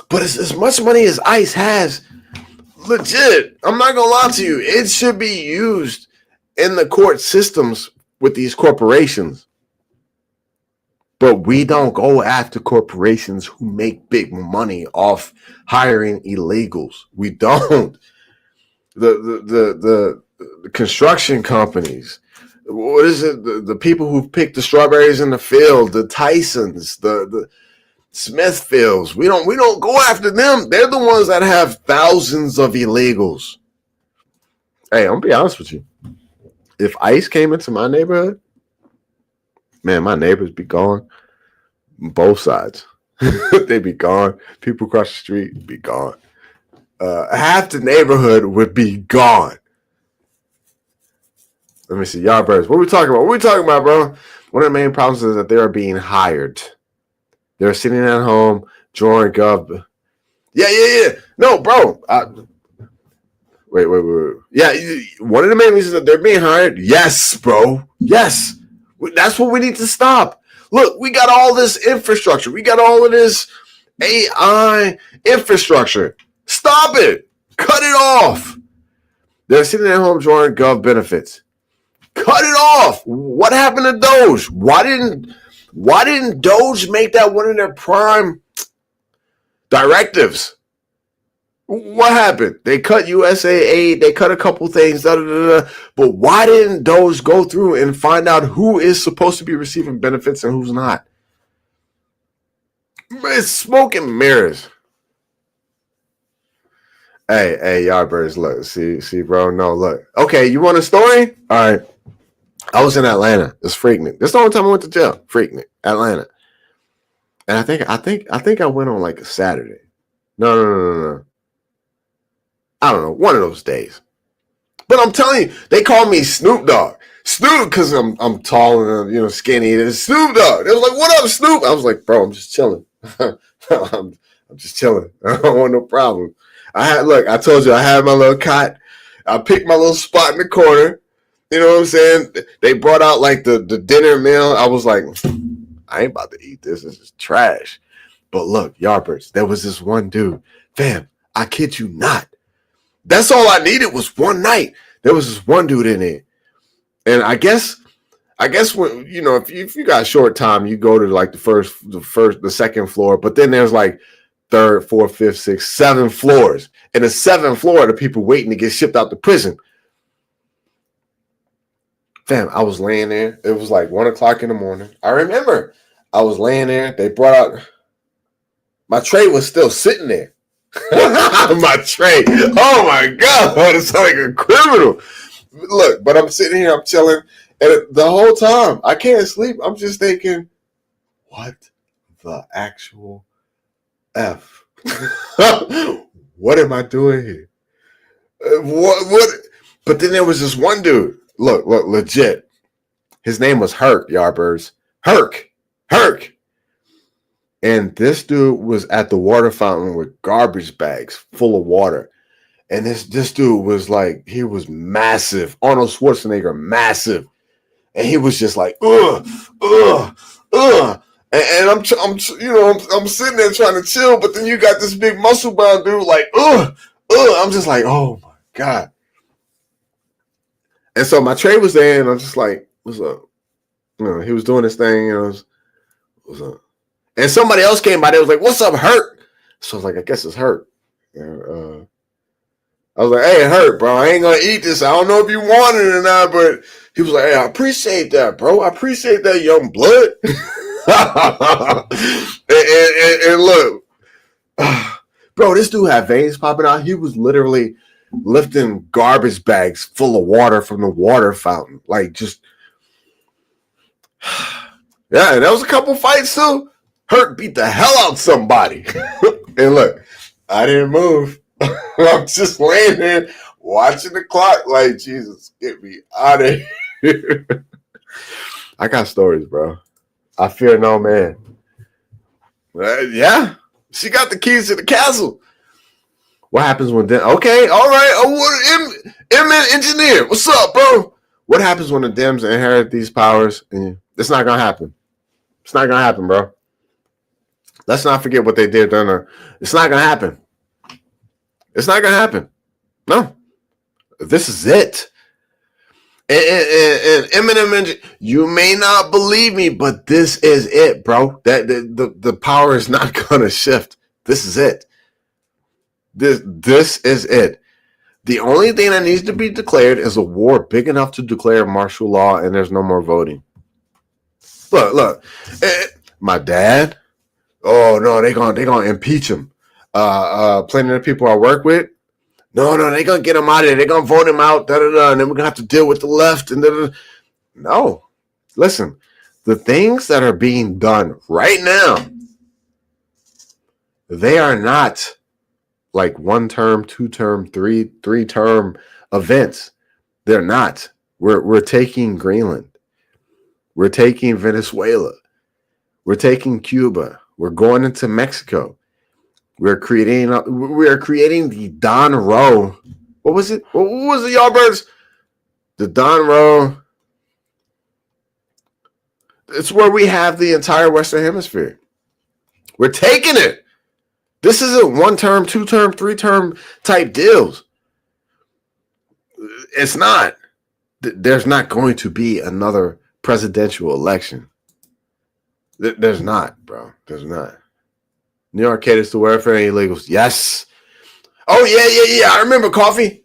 But as much money as ICE has, legit, I'm not going to lie to you, it should be used in the court systems with these corporations. But we don't go after corporations who make big money off hiring illegals. We don't. The construction companies, what is it? The people who pick the strawberries in the field, the Tysons, the Smithfields. We don't go after them. They're the ones that have thousands of illegals. Hey, I'm gonna be honest with you. If ICE came into my neighborhood, man, my neighbors be gone. Both sides. They'd be gone. People across the street be gone. Half the neighborhood would be gone. Let me see. Yardbirds. What are we talking about? Bro? One of the main problems is that they are being hired. They're sitting at home drawing gov. Yeah. No, bro. Wait. Yeah, one of the main reasons that they're being hired. Yes, bro. Yes, that's what we need to stop. Look, we got all this infrastructure. We got all of this AI infrastructure. Stop it. Cut it off. They're sitting at home drawing gov benefits. Cut it off. What happened to Doge? Why didn't Doge make that one of their prime directives? What happened? They cut USAID. They cut a couple things. But why didn't Doge go through and find out who is supposed to be receiving benefits and who's not? It's smoke and mirrors. Hey, Yardbirds, look, see, bro. No, look. Okay, you want a story? All right. I was in Atlanta. It's Freaknik. This is the only time I went to jail. Freaknik, Atlanta. And I think I went on like a Saturday. No. I don't know, one of those days. But I'm telling you, they call me Snoop Dogg. Snoop, because I'm tall and skinny. And Snoop Dogg. They was like, "What up, Snoop?" I was like, "Bro, I'm just chilling. I'm just chilling. I don't want no problem." I told you I had my little cot. I picked my little spot in the corner. You know what I'm saying? They brought out like the dinner meal. I was like, I ain't about to eat this. This is trash. But look, Yardbirds, there was this one dude. Fam, I kid you not. That's all I needed was one night. There was this one dude in there. And I guess when if you got short time, you go to like the second floor, but then there's like third, fourth, fifth, sixth, 7 floors. And the 7th floor are the people waiting to get shipped out to prison. Fam, I was laying there. It was like 1:00 in the morning. I remember I was laying there. They brought out my tray was still sitting there. My tray. Oh my God. It's like a criminal. Look, but I'm sitting here, I'm chilling. And the whole time I can't sleep. I'm just thinking, what the actual F? What am I doing here? What? But then there was this one dude. Look, legit. His name was Herc, Yardbirds. Herc. And this dude was at the water fountain with garbage bags full of water. And this dude was like, he was massive. Arnold Schwarzenegger, massive. And he was just like, ugh. And I'm sitting there trying to chill, but then you got this big muscle bound dude like, ugh. I'm just like, oh my God. And so my tray was there, and I'm just like, what's up? He was doing his thing, what's up? And somebody else came by there, was like, what's up, Hurt? So I was like, I guess it's Hurt. And, I was like, hey, Hurt, bro, I ain't gonna eat this. I don't know if you want it or not, but he was like, hey, I appreciate that, bro. I appreciate that, young blood. and look, bro, this dude had veins popping out. He was literally lifting garbage bags full of water from the water fountain. Like, just, yeah, and there was a couple fights too. Hurt beat the hell out of somebody. And look, I didn't move. I'm just laying there watching the clock like, Jesus, get me out of here. I got stories, bro. I fear no man. Yeah, she got the keys to the castle. What happens when okay, all right. M engineer, what's up, bro? What happens when the Dems inherit these powers? It's not gonna happen. It's not gonna happen, bro. Let's not forget what they did down there. It's not gonna happen. It's not gonna happen. No, this is it. And Eminem, you may not believe me, but this is it, bro. That the power is not gonna shift. This is it. This is it. The only thing that needs to be declared is a war big enough to declare martial law, and there's no more voting. Look, my dad. Oh no, they gonna impeach him. Plenty of the people I work with. No, they gonna get him out of there. They're gonna vote him out. And then we're gonna have to deal with the left. And no, listen, the things that are being done right now, they are not like 1-term, 2-term, 3-term events. They're not. We're taking Greenland. We're taking Venezuela. We're taking Cuba. We're going into Mexico. We are creating the Don Row. What was it? What was the Yardbirds? The Don Row. It's where we have the entire Western Hemisphere. We're taking it. This isn't 1 term, 2 term, 3 term type deals. It's not. There's not going to be another presidential election. There's not, bro. There's not. New York caters to welfare and illegals. Yes. Oh, yeah. I remember Coffee.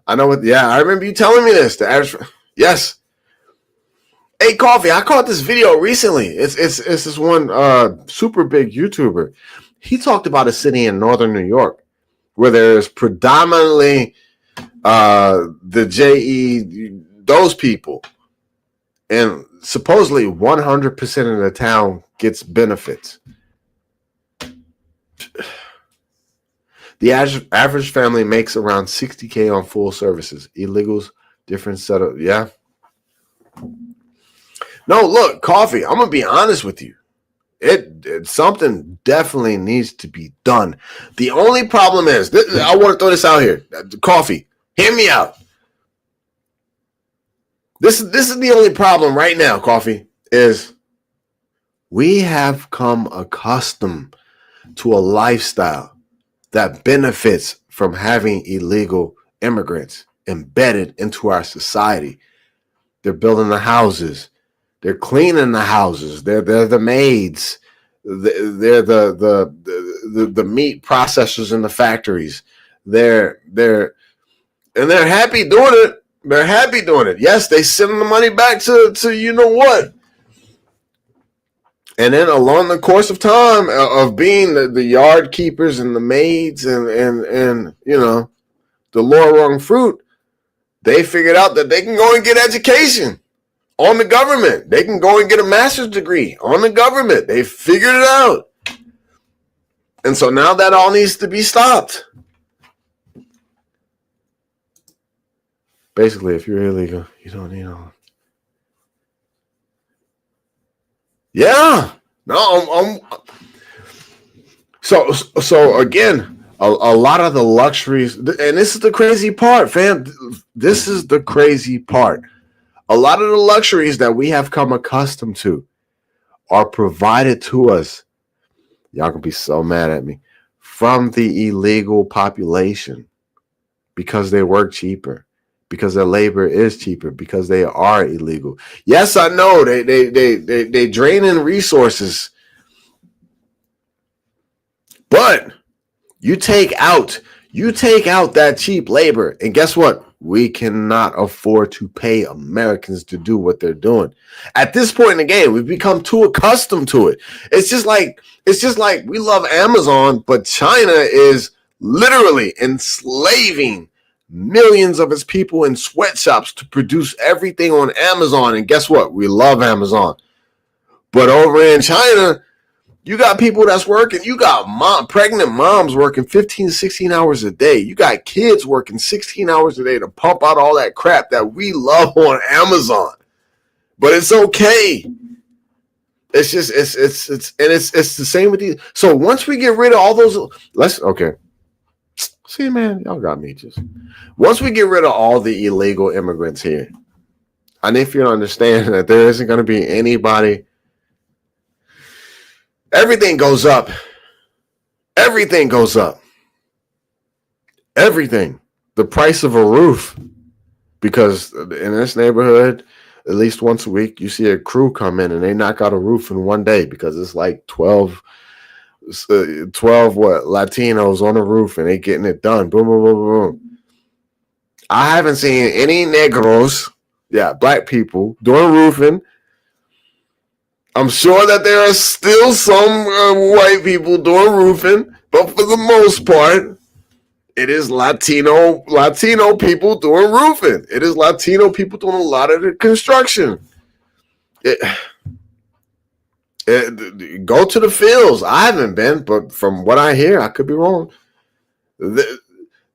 I know what. Yeah, I remember you telling me this. The average. Yes. Hey, Coffee. I caught this video recently. It's this one super big YouTuber. He talked about a city in northern New York where there's predominantly the JE, those people, and supposedly 100% of the town gets benefits. The average family makes around $60K on full services. Illegals, different setup. Yeah. No, look, Coffee, I'm going to be honest with you. It something definitely needs to be done. The only problem is, I want to throw this out here. Coffee, hear me out. This is the only problem right now, Coffee, is we have come accustomed to a lifestyle that benefits from having illegal immigrants embedded into our society. They're building the houses. They're cleaning the houses. They're the maids. They're the meat processors in the factories. They're happy doing it. They're happy doing it. Yes, they send the money back to you know what. And then along the course of time of being the yard keepers and the maids and you know the lower rung fruit, they figured out that they can go and get education on the government. They can go and get a master's degree on the government. They figured it out. And so now that all needs to be stopped. Basically, if you're illegal, you don't need all. Yeah. No, So again, a lot of the luxuries, and this is the crazy part, fam. This is the crazy part. A lot of the luxuries that we have come accustomed to are provided to us. Y'all can be so mad at me. From the illegal population because they work cheaper, because their labor is cheaper, because they are illegal. Yes, I know they drain in resources, but you take out that cheap labor, and guess what? We cannot afford to pay Americans to do what they're doing. At this point in the game, we've become too accustomed to it. It's just like we love Amazon, but China is literally enslaving millions of its people in sweatshops to produce everything on Amazon. And guess what? We love Amazon. But over in China, you got people that's working. You got pregnant moms working 15, 16 hours a day. You got kids working 16 hours a day to pump out all that crap that we love on Amazon. But it's okay. It's just it's the same with these. So once we get rid of all those, okay. See, man, y'all got me just. Once we get rid of all the illegal immigrants here, I need for you to understand that there isn't going to be anybody. Everything goes up. Everything goes up. Everything. The price of a roof. Because in this neighborhood, at least once a week, you see a crew come in and they knock out a roof in one day because it's like 12 Latinos on the roof and they getting it done. Boom, boom, boom, boom. I haven't seen any negros, black people, doing roofing. I'm sure that there are still some white people doing roofing, but for the most part, it is Latino people doing roofing. It is Latino people doing a lot of the construction. Go to the fields. I haven't been, but from what I hear, I could be wrong.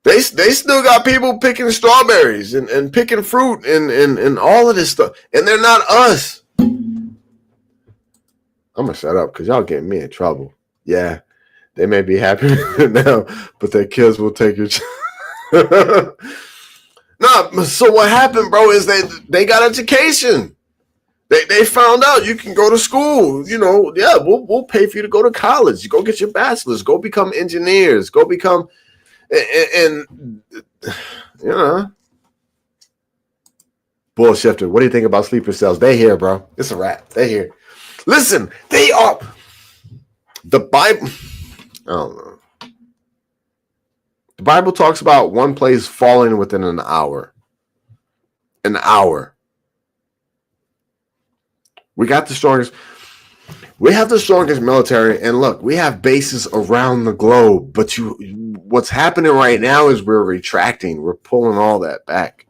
They still got people picking strawberries and picking fruit and all of this stuff, and they're not us. I'm gonna shut up because y'all getting me in trouble. Yeah, they may be happy now, but their kids will take your. No, so what happened, bro, is they got education. They found out you can go to school. You know, yeah, we'll pay for you to go to college. Go get your bachelor's. Go become engineers. Go become and you know. Bullshifter. What do you think about sleeper cells? They here, bro. It's a wrap. They here. Listen, they are the Bible. I don't know. The Bible talks about one place falling within an hour. An hour. We got the strongest. We have the strongest military, and look, we have bases around the globe. But what's happening right now is we're retracting. We're pulling all that back.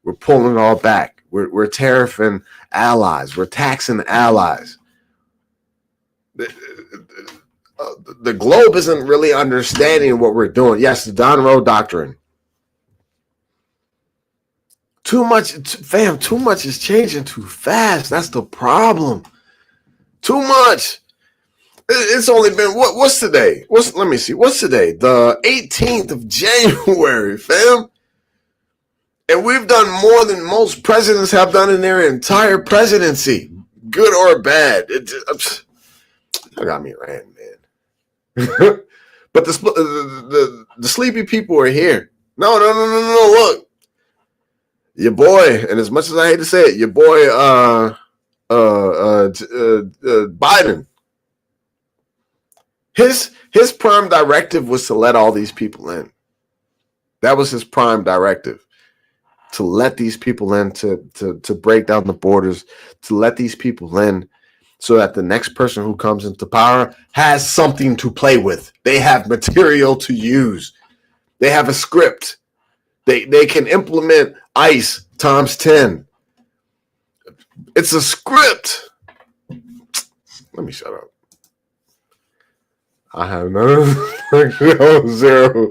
We're pulling it all back. We're tariffing allies. We're taxing allies. The globe isn't really understanding what we're doing. Yes, the Don Rowe Doctrine. Too much, fam, too much is changing too fast. That's the problem. Too much. It's only been, what's today? Let me see. What's today? The 18th of January, fam. And we've done more than most presidents have done in their entire presidency, good or bad. That got me ranting, man. But the sleepy people are here. No. Look, your boy, and as much as I hate to say it, your boy, Biden. His prime directive was to let all these people in. That was his prime directive. To let these people in, to break down the borders, to let these people in so that the next person who comes into power has something to play with. They have material to use. They have a script. They can implement ICE times 10. It's a script. Let me shut up. I have none. Zero.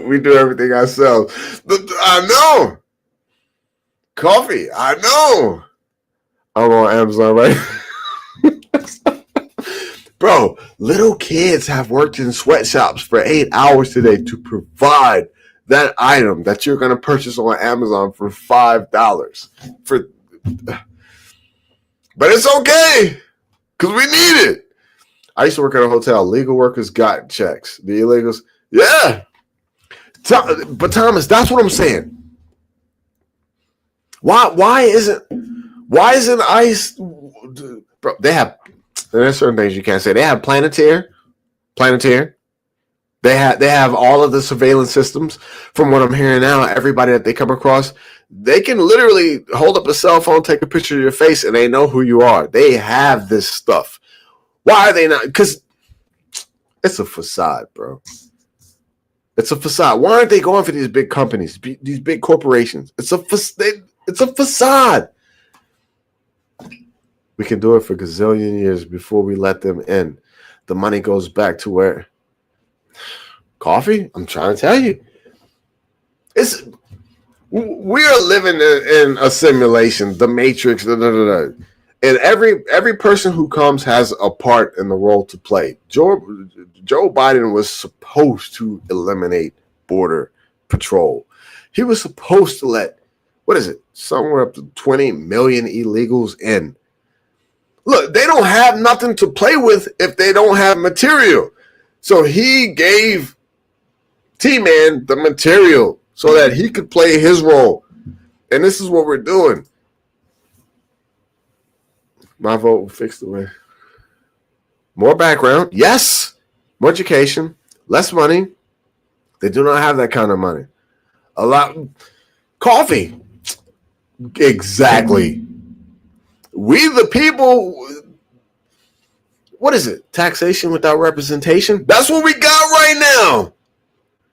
We do everything ourselves. I know. Coffee. I know. I'm on Amazon, right? Bro, little kids have worked in sweatshops for 8 hours today to provide that item that you're going to purchase on Amazon for $5. But it's okay because we need it. I used to work at a hotel. Legal workers got checks. The illegals, yeah. But Thomas, that's what I'm saying. Why isn't ICE? Bro, there's certain things you can't say. They have Planeteer. They have all of the surveillance systems. From what I'm hearing now, everybody that they come across, they can literally hold up a cell phone, take a picture of your face, and they know who you are. They have this stuff. Why are they not? Because it's a facade, bro. It's a facade. Why aren't they going for these big companies, these big corporations? It's a facade. We can do it for gazillion years before we let them in. The money goes back to where? Coffee? I'm trying to tell you. We are living in a simulation, the Matrix, and every person who comes has a part in the role to play. Joe Biden was supposed to eliminate border patrol. He was supposed to let, somewhere up to 20 million illegals in. Look, they don't have nothing to play with if they don't have material. So he gave T-Man the material so that he could play his role. And this is what we're doing. My vote will fix the way. More background. Yes. More education. Less money. They do not have that kind of money. A lot. Coffee. Exactly. We the people. What is it? Taxation without representation? That's what we got right now.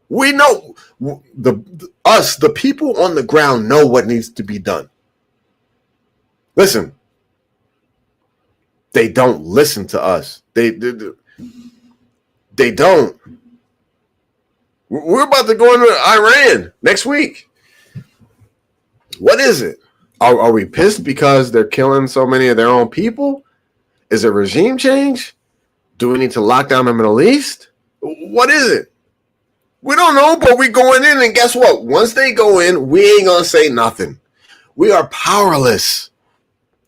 We know. The people on the ground know what needs to be done. Listen. They don't listen to us. They don't. We're about to go into Iran next week. What is it? Are we pissed because they're killing so many of their own people? Is it regime change? Do we need to lock down the Middle East? What is it? We don't know, but we're going in, and guess what? Once they go in, we ain't gonna say nothing. We are powerless.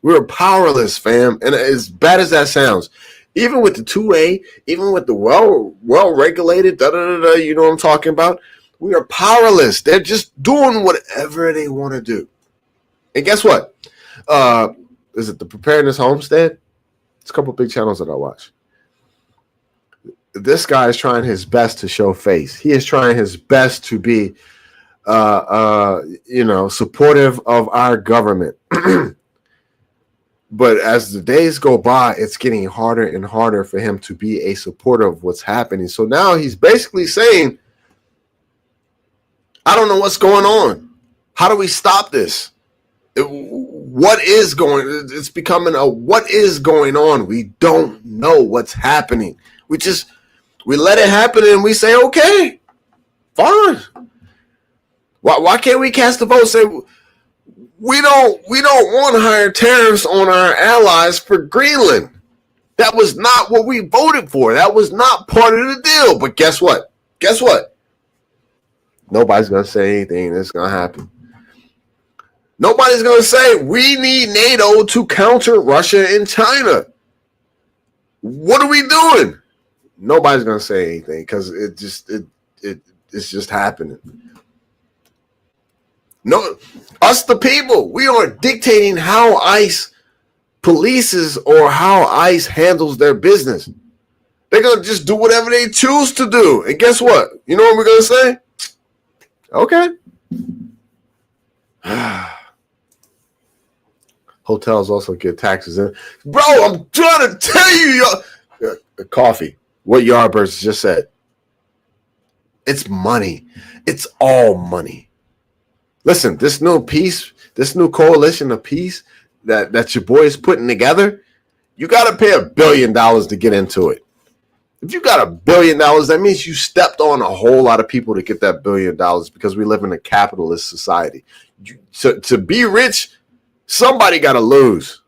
We're powerless, fam. And as bad as that sounds, even with the 2A, even with the well-regulated, you know what I'm talking about? We are powerless. They're just doing whatever they want to do. And guess what? Is it the Preparedness Homestead? It's a couple big channels that I watch. This guy is trying his best to show face. He is trying his best to be, supportive of our government. But as the days go by, it's getting harder and harder for him to be a supporter of what's happening. So now he's basically saying, I don't know what's going on. How do we stop this? What is going? It's becoming a what is going on? We don't know what's happening. We let it happen and we say, okay, fine. Why can't we cast a vote? Say we don't want higher tariffs on our allies for Greenland. That was not what we voted for. That was not part of the deal. But guess what? Nobody's gonna say anything that's gonna happen. Nobody's gonna say we need NATO to counter Russia and China. What are we doing? Nobody's gonna say anything because it's just happening. No, us the people, we aren't dictating how ICE polices or how ICE handles their business. They're gonna just do whatever they choose to do. And guess what? You know what we're gonna say? Okay. Hotels also get taxes in. Bro, I'm trying to tell you, coffee. What Yardbirds just said. It's money. It's all money. Listen, this new coalition of peace that your boy is putting together, you got to pay $1 billion to get into it. If you got $1 billion, that means you stepped on a whole lot of people to get that $1 billion because we live in a capitalist society. To be rich, somebody got to lose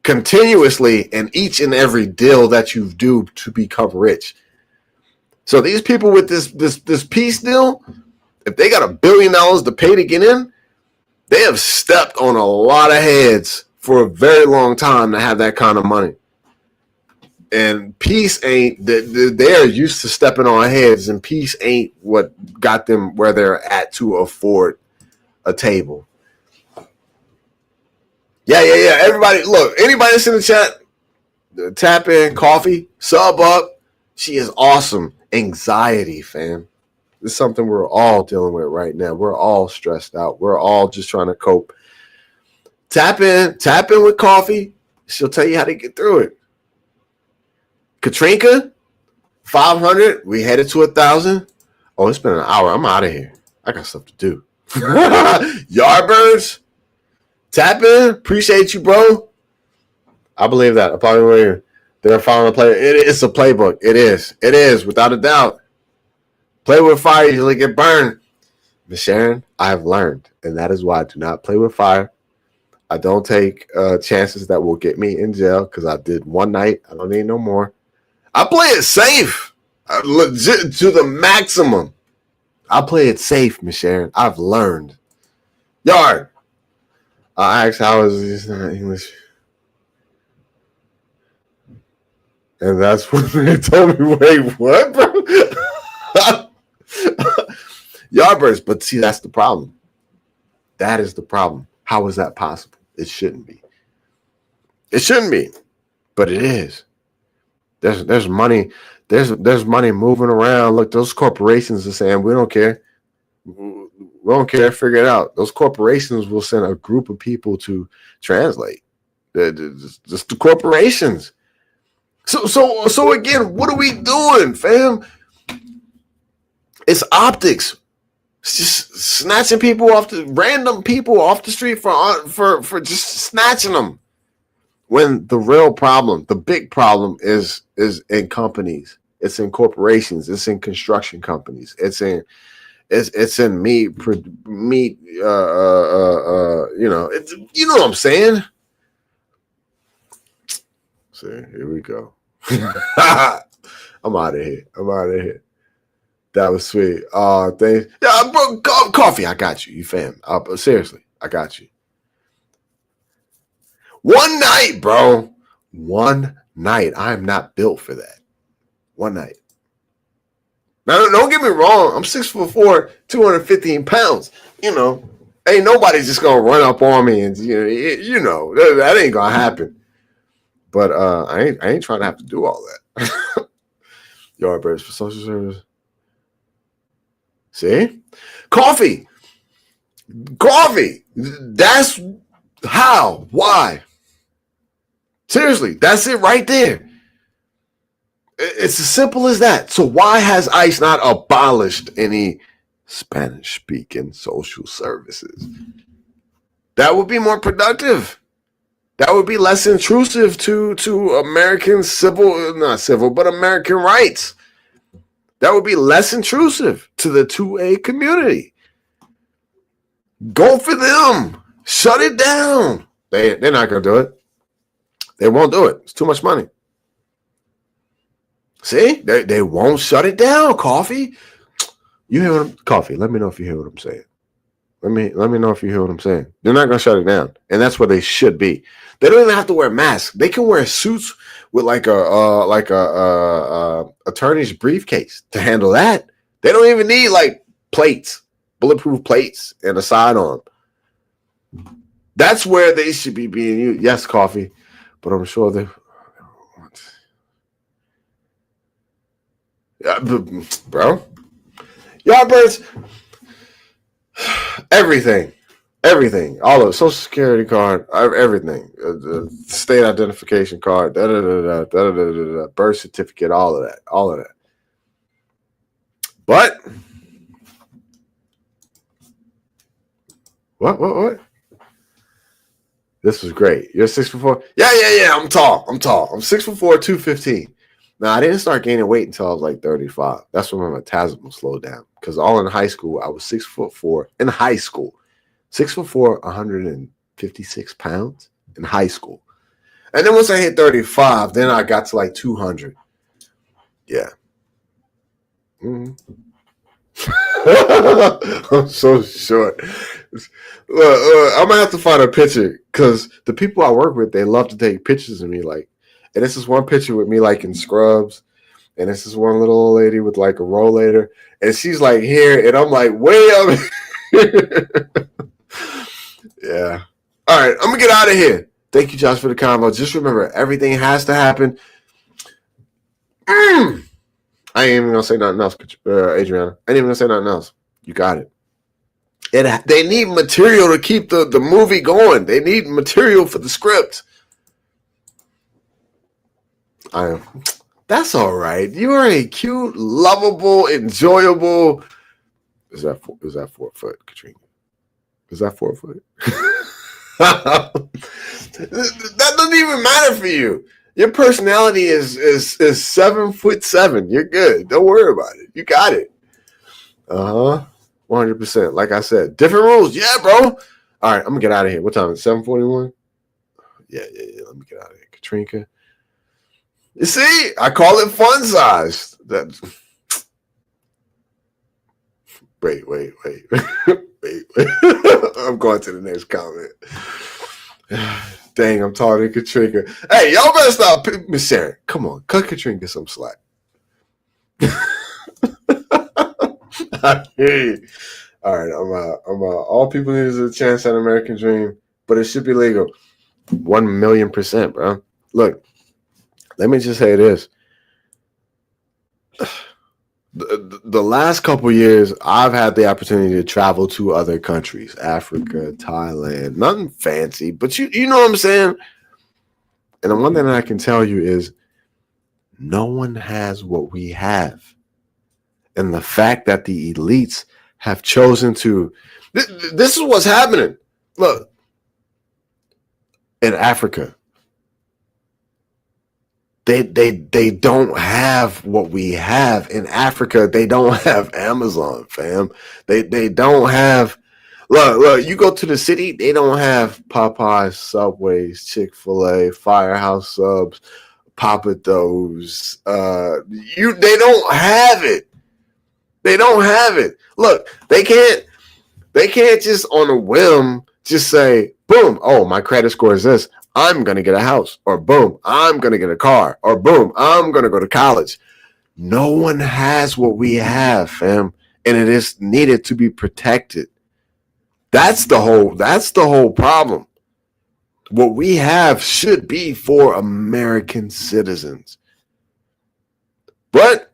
continuously in each and every deal that you do to become rich. So these people with this peace deal, if they got $1 billion to pay to get in, they have stepped on a lot of heads for a very long time to have that kind of money. And peace ain't, they're used to stepping on heads, and peace ain't what got them where they're at to afford a table. Yeah. Everybody, look, anybody that's in the chat, tap in, coffee, sub up. She is awesome. Anxiety, fam. It's something we're all dealing with right now. We're all stressed out. We're all just trying to cope. Tap in with coffee. She'll tell you how to get through it. Katrinka, 500. We headed to 1,000. Oh, it's been an hour. I'm out of here. I got stuff to do. Yardbirds, tap in. Appreciate you, bro. I believe that. They're following the play. It's a playbook. It is, without a doubt. Play with fire, you usually get burned. Miss Sharon, I have learned, and that is why I do not play with fire. I don't take chances that will get me in jail because I did one night. I don't need no more. I play it safe, legit to the maximum. I play it safe, Miss Sharon. I've learned. Yard. I asked how is this English, and that's when they told me, wait, what, bro? Yardbirds, but see, that's the problem. That is the problem. How is that possible? It shouldn't be. It shouldn't be, but it is. There's money. There's money moving around. Look, those corporations are saying we don't care. We don't care. Figure it out. Those corporations will send a group of people to translate. Just the corporations. So again, what are we doing, fam? It's optics. It's just snatching people random people off the street for just snatching them. When the real problem, the big problem is in companies. It's in corporations. It's in construction companies. It's in meat. You know what I'm saying? See, here we go. I'm out of here. That was sweet. Thanks. Yeah, bro, coffee. I got you. You fam. Seriously, I got you. One night, bro. One night. I am not built for that. One night. Now, don't get me wrong. I'm 6'4", 215 pounds. You know, ain't nobody just gonna run up on me and that ain't gonna happen. But I ain't trying to have to do all that. Yardbirds for social service. See? Coffee. That's how. Why? Seriously, that's it right there. It's as simple as that. So why has ICE not abolished any Spanish-speaking social services? That would be more productive. That would be less intrusive to American American rights. That would be less intrusive to the 2A community. Go for them. Shut it down. They're not going to do it. They won't do it. It's too much money. See? They won't shut it down, Coffee. You hear what I'm Coffee, let me know if you hear what I'm saying. Let me know if you hear what I'm saying. They're not going to shut it down. And that's where they should be. They don't even have to wear masks. They can wear suits with like a attorney's briefcase to handle that. They don't even need like plates, bulletproof plates, and a sidearm. That's where they should be being used. Yes, Coffee, but I'm sure they. Bro, Yardbirds, everything, all of it, Social Security card, everything, the state identification card, birth certificate, all of that. But what? This was great. You're 6'4"? Yeah. I'm tall. I'm 6'4", 215. Now, I didn't start gaining weight until I was like 35. That's when my metabolism slowed down. Because all in high school, I was 6'4". In high school, 6'4", 156 pounds in high school. And then once I hit 35, then I got to like 200. Yeah. Mm-hmm. I'm so short. Look, I'm gonna have to find a picture because the people I work with, they love to take pictures of me. Like, and this is one picture with me like in scrubs, and this is one little old lady with like a rollator, and she's like here, and I'm like way up. Yeah. All right, I'm gonna get out of here. Thank you, Josh, for the combo. Just remember, everything has to happen. I ain't even gonna say nothing else, Adriana. I ain't even gonna say nothing else. You got it. They need material to keep the movie going. They need material for the script. That's all right. You are a cute, lovable, enjoyable. Is that 4 foot, Katrina? Is that 4 foot? That doesn't even matter for you. Your personality is 7'7". You're good. Don't worry about it. You got it. 100%. Like I said, different rules. Yeah, bro. All right, I'm gonna get out of here. What time is it? 7:41? Yeah. Let me get out of here. Katrina. You see, I call it fun size. Wait. I'm going to the next comment. Dang, I'm taller than Katrina. Hey, y'all better stop. Miss Sharon, come on. Cut Katrina some slack. I hear you. All right, I'm all people need is a chance at American dream, but it should be legal. 1,000,000%, bro. Look, let me just say this. The last couple years, I've had the opportunity to travel to other countries, Africa, Thailand, nothing fancy, but you know what I'm saying? And the one thing I can tell you is no one has what we have. And the fact that the elites have chosen to, this is what's happening. Look, in Africa, they don't have what we have. In Africa, they don't have Amazon, fam. They don't have, look, you go to the city, they don't have Popeyes, Subways, Chick-fil-A, Firehouse Subs, Papa Do's. They don't have it. They don't have it. Look, they can't just on a whim just say, boom, oh, my credit score is this. I'm going to get a house. Or boom, I'm going to get a car. Or boom, I'm going to go to college. No one has what we have, fam. And it is needed to be protected. That's the whole problem. What we have should be for American citizens. But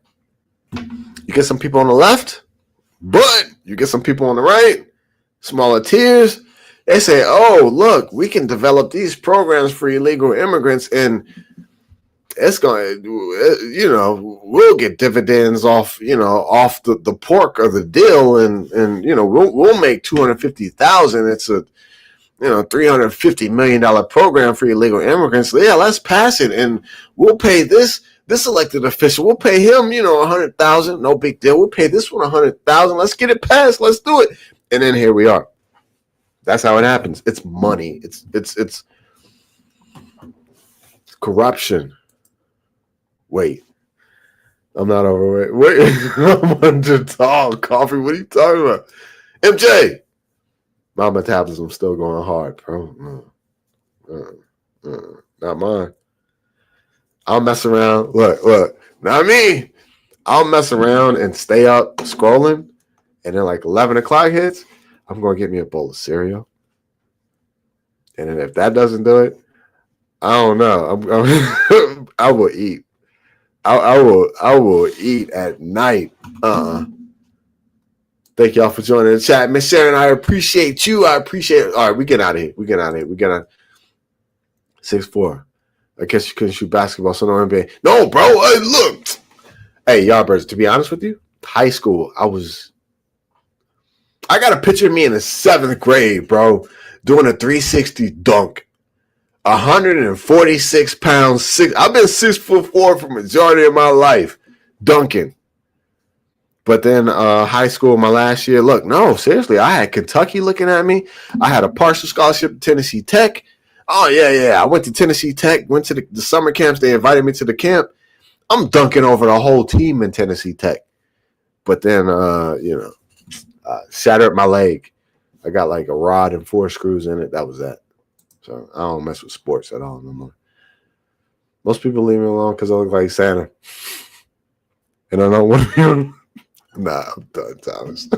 you get some people on the left, but you get some people on the right, smaller tiers. They say, oh, look, we can develop these programs for illegal immigrants and it's going to, we'll get dividends off the pork of the deal. And we'll make 250,000. It's a, $350 million program for illegal immigrants. So, yeah, let's pass it. And we'll pay this elected official. We'll pay him, 100,000. No big deal. We'll pay this one 100,000. Let's get it passed. Let's do it. And then here we are. That's how it happens. It's money. It's corruption. Wait, I'm not overweight. Wait, I'm under tall. Coffee. What are you talking about? MJ. My metabolism's still going hard, bro. Not mine. I'll mess around. Look. Not me. I'll mess around and stay up scrolling. And then like 11 o'clock hits, I'm going to get me a bowl of cereal. And then if that doesn't do it, I don't know. I will eat. I will eat at night. Thank y'all for joining the chat. Miss Sharon, I appreciate you. I appreciate it. All right, we get out of here. We get on 6'4". I guess you couldn't shoot basketball, so no NBA. No, bro. Look. Hey, Yardbirds, to be honest with you, high school, I got a picture of me in the 7th grade, bro, doing a 360 dunk. 146 pounds. I've been 6'4" for the majority of my life, dunking. But then high school, my last year, look, no, seriously, I had Kentucky looking at me. I had a partial scholarship to Tennessee Tech. Oh, yeah. I went to Tennessee Tech, went to the summer camps. They invited me to the camp. I'm dunking over the whole team in Tennessee Tech. But then, shattered my leg. I got like a rod and 4 screws in it. That was that. So I don't mess with sports at all no more. Most people leave me alone because I look like Santa. And I don't want to be. Nah, I'm done, Thomas.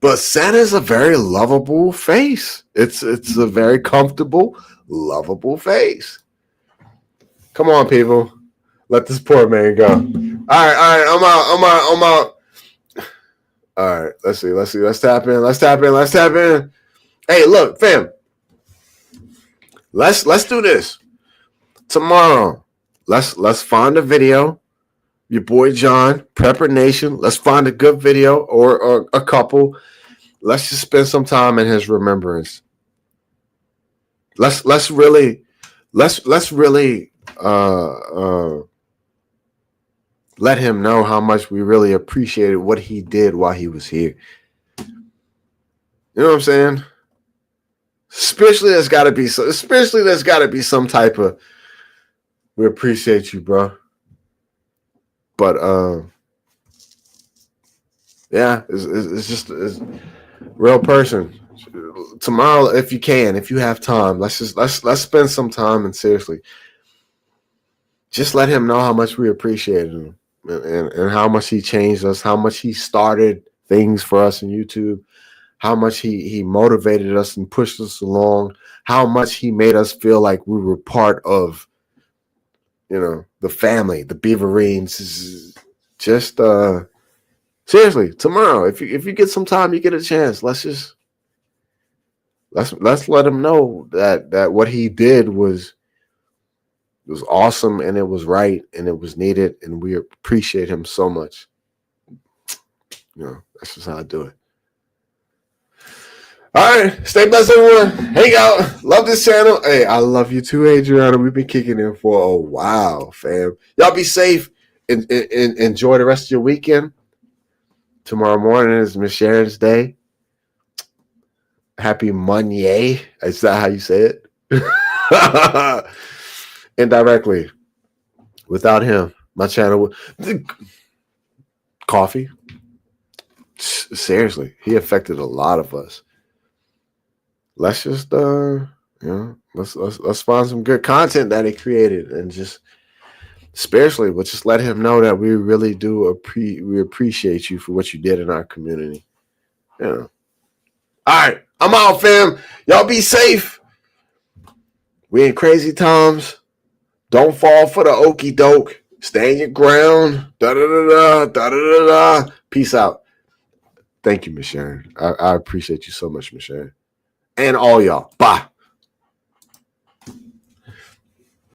But Santa's a very lovable face. It's a very comfortable, lovable face. Come on, people. Let this poor man go. All right. I'm out. All right. Let's see. Let's tap in. Hey, look, fam. Let's do this. Tomorrow, let's find a video. Your boy John, Prepper Nation. Let's find a good video or a couple. Let's just spend some time in his remembrance. Let's really let him know how much we really appreciated what he did while he was here. You know what I'm saying? Especially there's got to be some type of we appreciate you, bro. But yeah, it's just a real person. Tomorrow, if you have time, let's spend some time and seriously just let him know how much we appreciated him and how much he changed us, how much he started things for us in YouTube, how much he motivated us and pushed us along, how much he made us feel like we were part of, the family, the Beaverines. Just seriously, tomorrow, if you get some time, you get a chance. Let's let him know that what he did was awesome and it was right and it was needed and we appreciate him so much. That's just how I do it. All right, stay blessed, everyone. Hang out. Love this channel. Hey, I love you too, Adriana. We've been kicking in for a while, fam. Y'all be safe and enjoy the rest of your weekend. Tomorrow morning is Miss Sharon's day. Happy Monday. Is that how you say it? indirectly. Without him, my channel would coffee. Seriously, he affected a lot of us. Let's just let's find some good content that he created and just spiritually, but just let him know that we really do we appreciate you for what you did in our community. Yeah. All right, I'm out, fam. Y'all be safe. We in crazy times. Don't fall for the okey doke. Stand your ground. Da da da da da da da. Peace out. Thank you, Miss Sharon. I appreciate you so much, Miss Sharon. And all y'all. Bye.